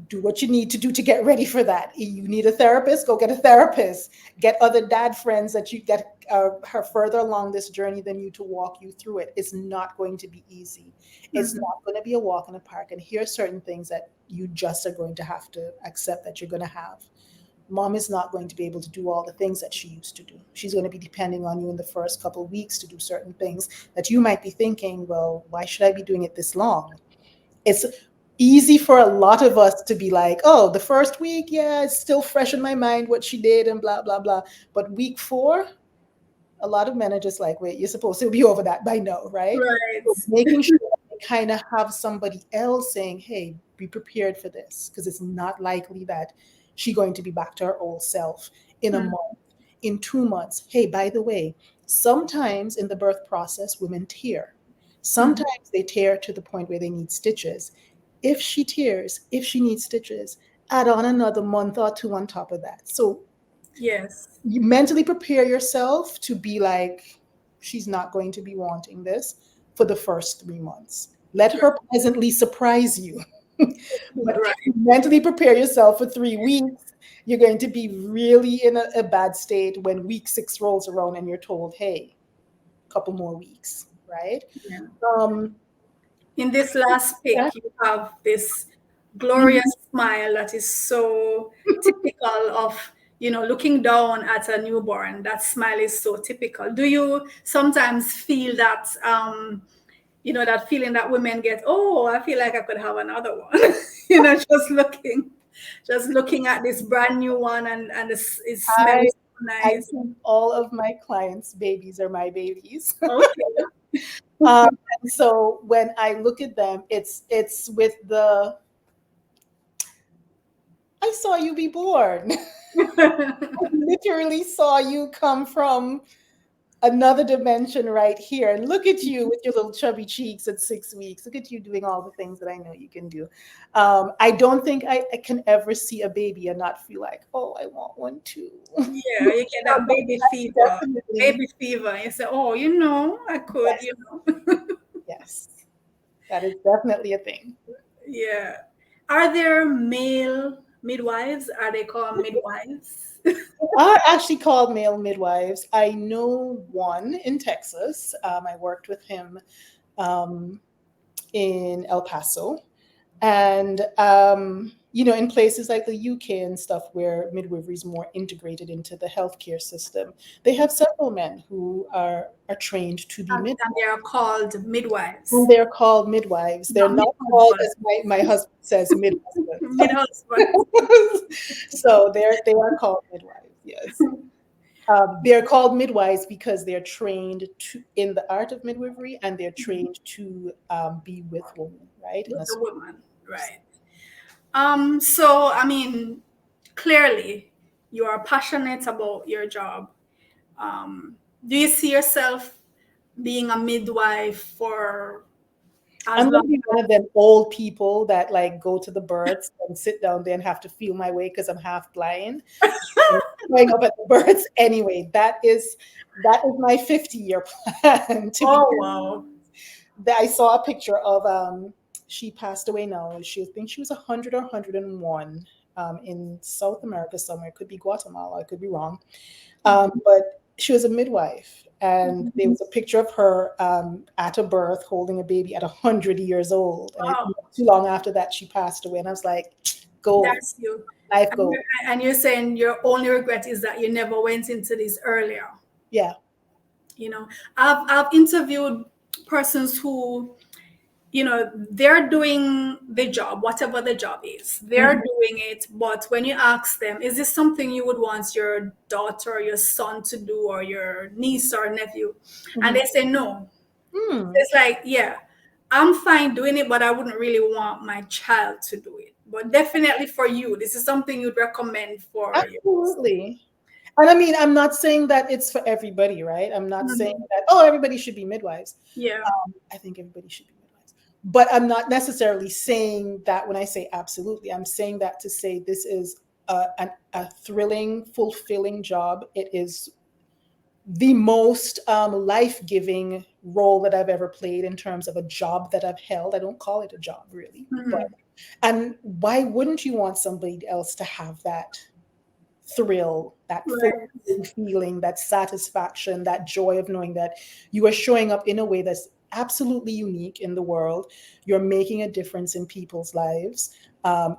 Do what you need to do to get ready for that. You need a therapist, go get a therapist. Get other dad friends that you get are further along this journey than you to walk you through it. It's not going to be easy. It's Mhm. not going to be a walk in the park. And here are certain things that you just are going to have to accept that you're going to have. Mom is not going to be able to do all the things that she used to do. She's going to be depending on you in the first couple of weeks to do certain things that you might be thinking, well, why should I be doing it this long? It's easy for a lot of us to be like, oh, the first week, yeah, it's still fresh in my mind what she did and blah, blah, blah. But week 4, a lot of men are just like, wait, you're supposed to be over that by now, right? Right. So making sure they kind of have somebody else saying, hey, be prepared for this, because it's not likely that she's going to be back to her old self in a Mm. month, in 2 months. Hey, by the way, sometimes in the birth process, women tear. Mhm. Sometimes they tear to the point where they need stitches. If she tears, if she needs stitches, add on another month or 2 on top of that. So Yes. you mentally prepare yourself to be like, she's not going to be wanting this for the first 3 months. Let Right. her pleasantly surprise you. But if Right. you mentally prepare yourself for 3 weeks, you're going to be really in a bad state when week 6 rolls around and you're told, hey, a couple more weeks, right? Yeah. Um, In this last yeah. pic, you have this Mhm. glorious smile that is so typical of, looking down at a newborn. That smile is so typical. Do you sometimes feel that, that feeling that women get, oh, I feel like I could have another one, just looking at this brand new one, and it I smells so I nice. think all of my clients' babies are my babies. Okay. Um, and so when I look at them, it's with I saw you be born. I literally saw you come from another dimension right here. And look at you with your little chubby cheeks at 6 weeks. Look at you doing all the things that I know you can do. I don't think I can ever see a baby and not feel like, oh, I want one too. Yeah, you get that baby fever. Definitely, Baby fever. You say, oh, I could, yes, yes. That is definitely a thing. Yeah. Are there male midwives? Are they called midwives? Are actually called male midwives. I know one in Texas. I worked with him um, in El Paso. And, in places like the UK and stuff where midwifery is more integrated into the healthcare system, they have several men who are trained to be And midwives. they are called And midwives, they're called midwives. They're not mid not called, husbands. as my husband says, mid-husbands. Mid husbands. So they are called midwives, yes. They're called midwives because they're trained in the art of midwifery, and they're trained to be with women, right? In With a the woman, right? So I mean, clearly you are passionate about your job. Um, do you see yourself being a midwife for as I'm gonna long be one of them old people that like go to the births and sit down there and have to feel my way because I'm half blind. And going up at the births anyway. That is my 50-year plan to be. Oh wow. That I saw a picture of she passed away now. She I think she was 100 or 101 in South America somewhere. It could be Guatemala, I could be wrong. But she was a midwife, and there was a picture of her at a birth holding a baby at 100 years old. And Wow. not too long after that, she passed away. And I was like, "Go, That's you. life, And go." you're saying your only regret is that you never went into this earlier. Yeah. You know, I've interviewed persons who, they're doing the job, whatever the job is. They're Mhm, doing it, but when you ask them, is this something you would want your daughter or your son to do or your niece or nephew? And mhm. they say no. Mm, It's like, yeah, I'm fine doing it, but I wouldn't really want my child to do it. But definitely for you, this is something you'd recommend for you. absolutely. And I mean, I'm not saying that it's for everybody, right? I'm not saying Mhm. that, oh, everybody should be midwives. Yeah. I think everybody should be midwives. But I'm not necessarily saying that when I say absolutely. I'm saying that to say this is a thrilling, fulfilling job. It is the most life giving role that I've ever played in terms of a job that I've held. I don't call it a job really, but Mhm. and why wouldn't you want somebody else to have that thrill, that Right. fulfilling feeling, that satisfaction, that joy of knowing that you are showing up in a way that's absolutely unique in the world. You're making a difference in people's lives.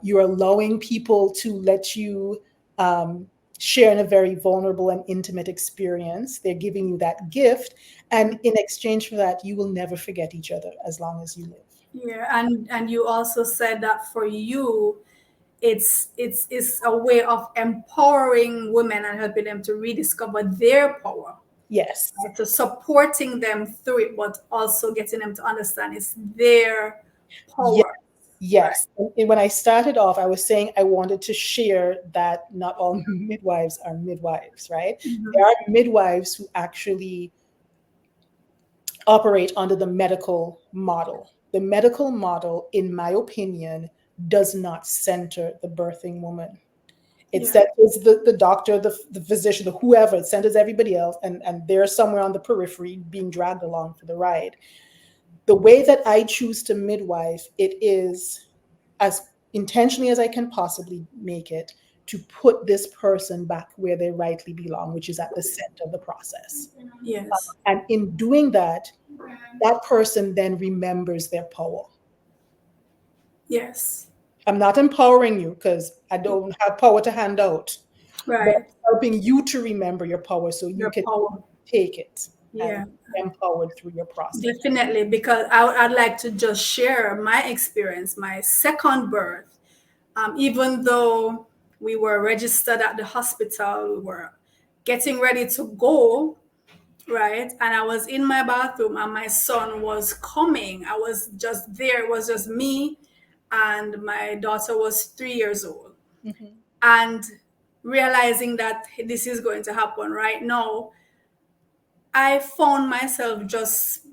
You're allowing people to let you um, share in a very vulnerable and intimate experience. They're giving you that gift. And in exchange for that, you will never forget each other as long as you live. Yeah. And you also said that for you, it's a way of empowering women and helping them to rediscover their power. Yes. Right? So supporting them through it, but also getting them to understand it's their Yes. power. Right. Yes. And when I started off, I was saying I wanted to share that not all midwives are midwives, right? There Mhm. are midwives who actually operate under the medical model. The medical model, in my opinion, does not center the birthing woman. It Yeah. centers the doctor, the physician, the whoever, it centers everybody else, and they're somewhere on the periphery being dragged along for the ride. The way that I choose to midwife, it is as intentionally as I can possibly make it to put this person back where they rightly belong, which is at the center of the process. Yes. And in doing that, that person then remembers their power. Yes. I'm not empowering you because I don't have power to hand out, but Right. I'm helping you to remember your power so you Your can power. take it and Yeah. be empowered through your process. Definitely, because I'd like to just share my experience, my second birth. Even though we were registered at the hospital, we were getting ready to go, right? And I was in my bathroom and my son was coming. I was just there. It was just me and my daughter was 3 years old. Mhm. and realizing that this is going to happen right now, I found myself just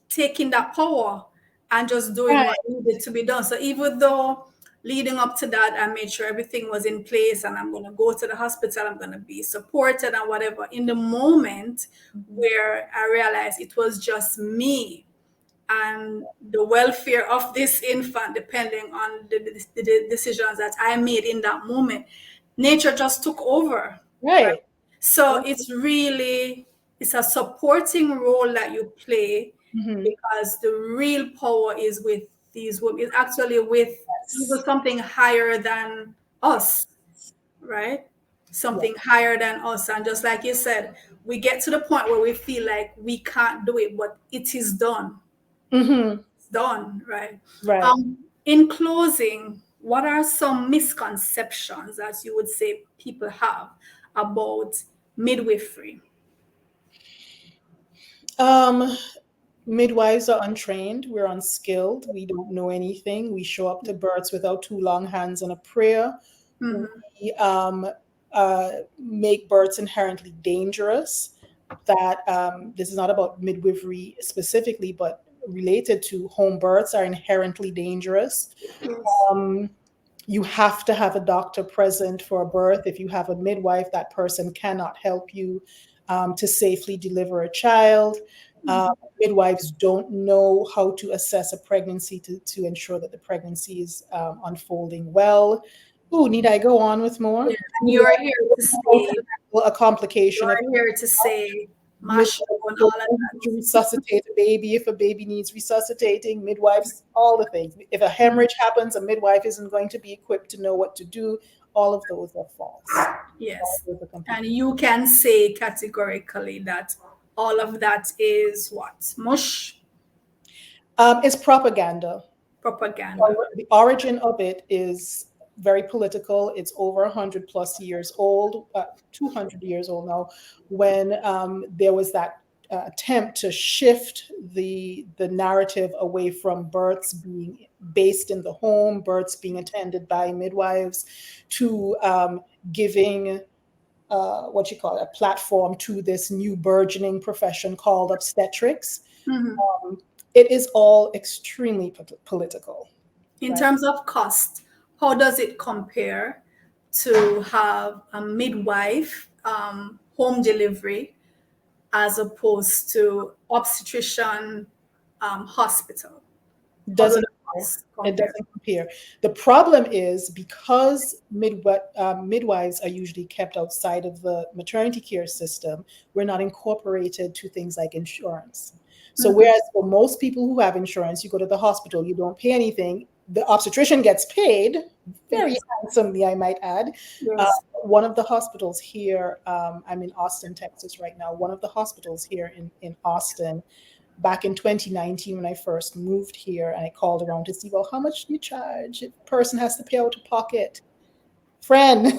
taking that power and just doing what Right. needed to be done. So even though leading up to that, I made sure everything was in place and I'm going to go to the hospital, I'm going to be supported and whatever. In the moment Mhm. where I realized it was just me and the welfare of this infant, depending on the decisions that I made in that moment, nature just took over, right? Right. So Yeah. it's a supporting role that you play, Mhm. because the real power is with these women. It's actually with Yes. even something higher than us, right? Yeah. Something higher than us. And just like you said, we get to the point where we feel like we can't do it, but it is done. Mhm. It's done, right? Right. In closing, what are some misconceptions, as you would say, people have about midwifery? Um, Midwives are untrained. We're unskilled. We don't know anything. We show up to births without two long hands and a prayer. Mm-hmm. We make births inherently dangerous. That this is not about midwifery specifically, but related to home births are inherently dangerous. Yes. Um, you have to have a doctor present for a birth. If you have a midwife, that person cannot help you to safely deliver a child. Uh, Mhm. Midwives don't know how to assess a pregnancy to ensure that the pregnancy is unfolding well. Ooh, need I go on with more? Yeah, and you're here to How to say, handle a complication of you're here to say, mash up midwives on don't all of know how to resuscitate a baby if a baby needs resuscitating. Midwives, all the things. If a that. hemorrhage happens, a midwife isn't going to be equipped to know what to do. All of those are false. All Yes. of those are And completely. you can say categorically that all of that is what? Mush, It's propaganda. propaganda. The origin of it is very political. It's over 100 plus years old, 200 years old now, when there was that attempt to shift the narrative away from births being based in the home, births being attended by midwives, to giving what you call it, a platform to this new burgeoning profession called obstetrics. Mhm. It is all extremely political, In right? terms of cost, how does it compare to have a midwife home delivery as opposed to obstetrician hospital? How do Doesn't the compare. costs It compare? doesn't compare. The problem is because midwives are usually kept outside of the maternity care system, we're not incorporated to things like insurance. So Mhm. whereas for most people who have insurance, you go to the hospital, you don't pay anything. The obstetrician gets paid very Yes. handsomely, I might add. Uh, Yes. one of the hospitals here, I'm in Austin, Texas right now. One of the hospitals here in Austin back in 2019 when I first moved here, and I called around to see, well, how much do you charge? A person has to pay out of pocket. Friend,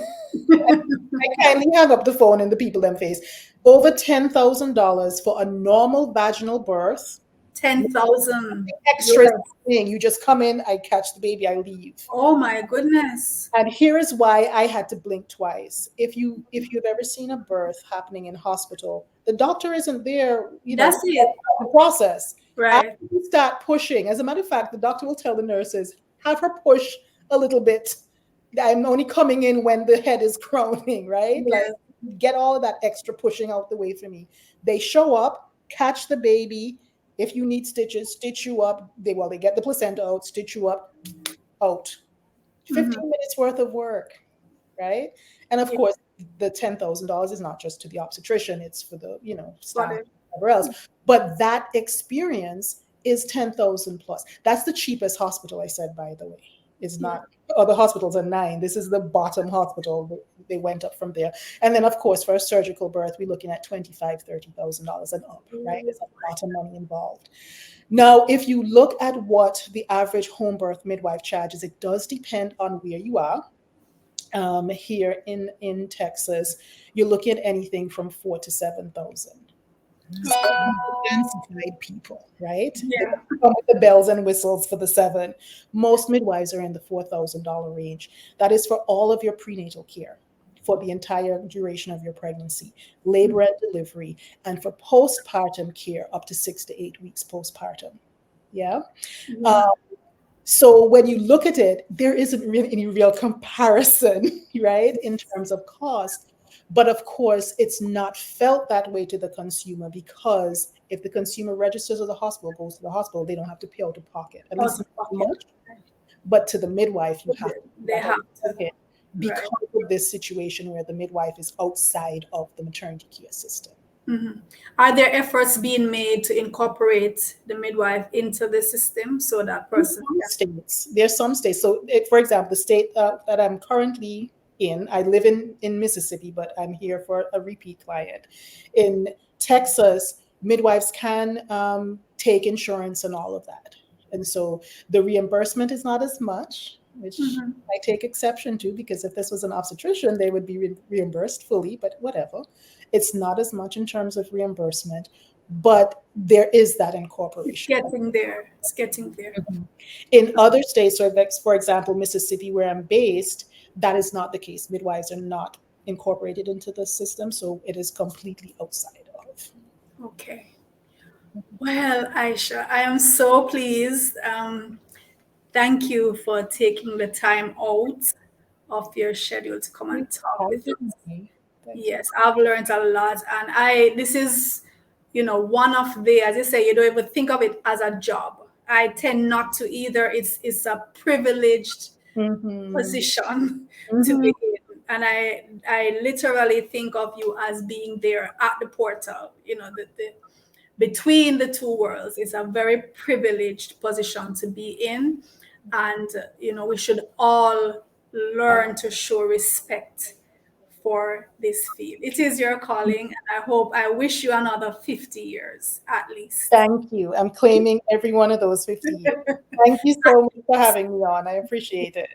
I kindly hung up the phone in the people them face. Over $10,000 for a normal vaginal birth. 10,000 Extra US. thing. You just come in, I catch the baby, I leave. Oh my goodness. And here is why I had to blink twice. If you've ever seen a birth happening in hospital, the doctor isn't there, That's it. the process. After Right. you start pushing, as a matter of fact, the doctor will tell the nurses, have her push a little bit. I'm only coming in when the head is crowning, right? Like Yes. get all of that extra pushing out the way for me. They show up, catch the baby. If you need stitches, stitch you up. They get the placenta out, stitch you up, out. Hmm. 15 minutes worth of work, right? And of Yeah. course, the $10,000 is not just to the obstetrician, it's for the, Got staff, it. whatever else. But that experience is 10,000 plus. That's the cheapest hospital, I said, by the way. It's Yeah. not, other hospitals are nine. This is the bottom hospital. They went up from there. And then, of course, for a surgical birth, we're looking at $25,000, $30,000 and up, right? Oh There's a lot of money involved. Now, if you look at what the average home birth midwife charges, it does depend on where you are. Here in Texas, you're looking at anything from 4 to 7,000. Densified people, right? They Yeah. don't come with the bells and whistles for the seven. Most midwives are in the $4,000 range. That is for all of your prenatal care for the entire duration of your pregnancy, labor and delivery, and for postpartum care up to 6 to 8 weeks postpartum. Yeah. Uh, Yeah. so when you look at it, there isn't really any real comparison, right, in terms of cost. But of course, it's not felt that way to the consumer because if the consumer registers at the hospital, goes to the hospital, they don't have to pay out of pocket, at Out least of not pocket. much. But to the midwife, you have to pay They that out have of to. pocket Right. because of this situation where the midwife is outside of the maternity care system. Mhm. Are there efforts being made to incorporate the midwife into the system so that person Some can? states, there's some states. So, for example, the state that I'm currently in, I live in Mississippi, but I'm here for a repeat client. In Texas, midwives can take insurance and all of that. And so the reimbursement is not as much, which Mhm. I take exception to because if this was an obstetrician, they would be reimbursed fully, but whatever. It's not as much in terms of reimbursement, but there is that It's incorporation. getting there. It's getting there. In other states, or for example, Mississippi, where I'm based, that is not the case. Midwives are not incorporated into the system, so it is completely outside of. Okay. Well, Aisha, I am so pleased. Thank you for taking the time out of your schedule to come and Thank you talk for with having us. me. Thank you. Yes, I've learned a lot, and this is, one of the, as you say, you don't even think of it as a job. I tend not to either. It's a privileged Mm-hmm. position to Mm-hmm. be in, and I literally think of you as being there at the portal. The between the two worlds. It's a very privileged position to be in, and we should all learn to show respect for this field. It is your calling, and I wish you another 50 years at least. Thank you. I'm claiming every one of those 50 years. Thank you so much for having me on. I appreciate it.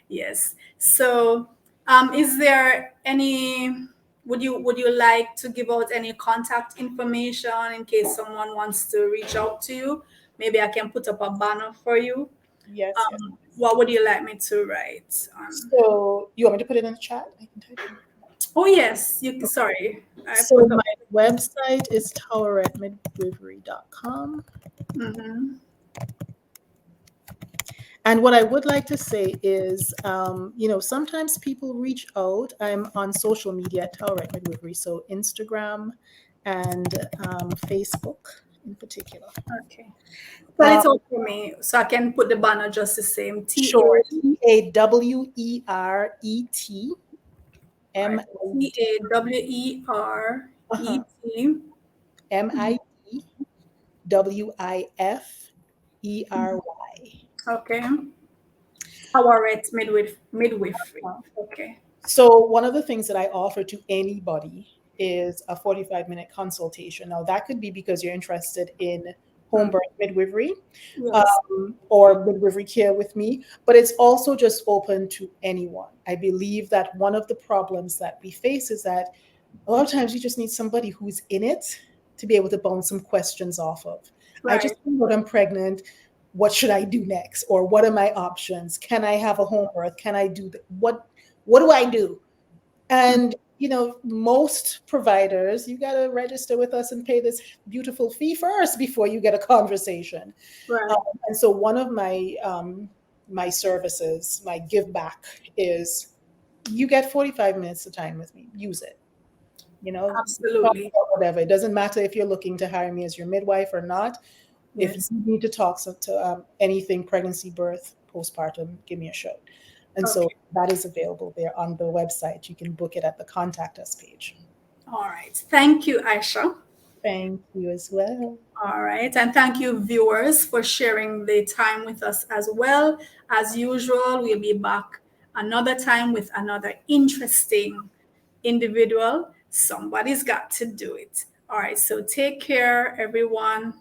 Yes. So, is there any? Would you like to give out any contact information in case someone wants to reach out to you? Maybe I can put up a banner for you. Yes, yes. What would you like me to write? So, you want me to put it in the chat? I can type it. Oh yes, you. Sorry, I So put up. my website is toweratmidwifery.com. Mm-hmm. And what I would like to say is, sometimes people reach out. I'm on social media at Tower Midwifery, so Instagram and Facebook in particular. Okay. Spell Uh, it out for me so I can put the banner just the same. T sure, A. All right. TAWERETMID. Uh-huh. TAWERET. MIDWIFERY. Okay. Powerette midwifery. Okay. So one of the things that I offer to anybody is a 45-minute consultation. Now that could be because you're interested in home Mm. birth midwifery Yes. or midwifery care with me, but it's also just open to anyone. I believe that one of the problems that we face is that a lot of times you just need somebody who's in it to be able to bounce some questions off of. I just Right. found out I'm pregnant. What should I do next? Or what are my options? Can I have a home birth? Can I do what do I do? And most providers, you got to register with us and pay this beautiful fee first before you get a conversation. Right. And so one of my services, my give back is you get 45 minutes of time with me. Use it. Talk Absolutely. about whatever. It doesn't matter if you're looking to hire me as your midwife or not. If you Yes. need to talk to anything pregnancy, birth, postpartum, give me a shout. And so Okay. that is available there on the website. You can book it at the contact us page. All right. Thank you, Aisha. Thank you as well. All right. And thank you, viewers, for sharing the time with us as well. As usual, we'll be back another time with another interesting individual. Somebody's got to do it. All right. So take care, everyone.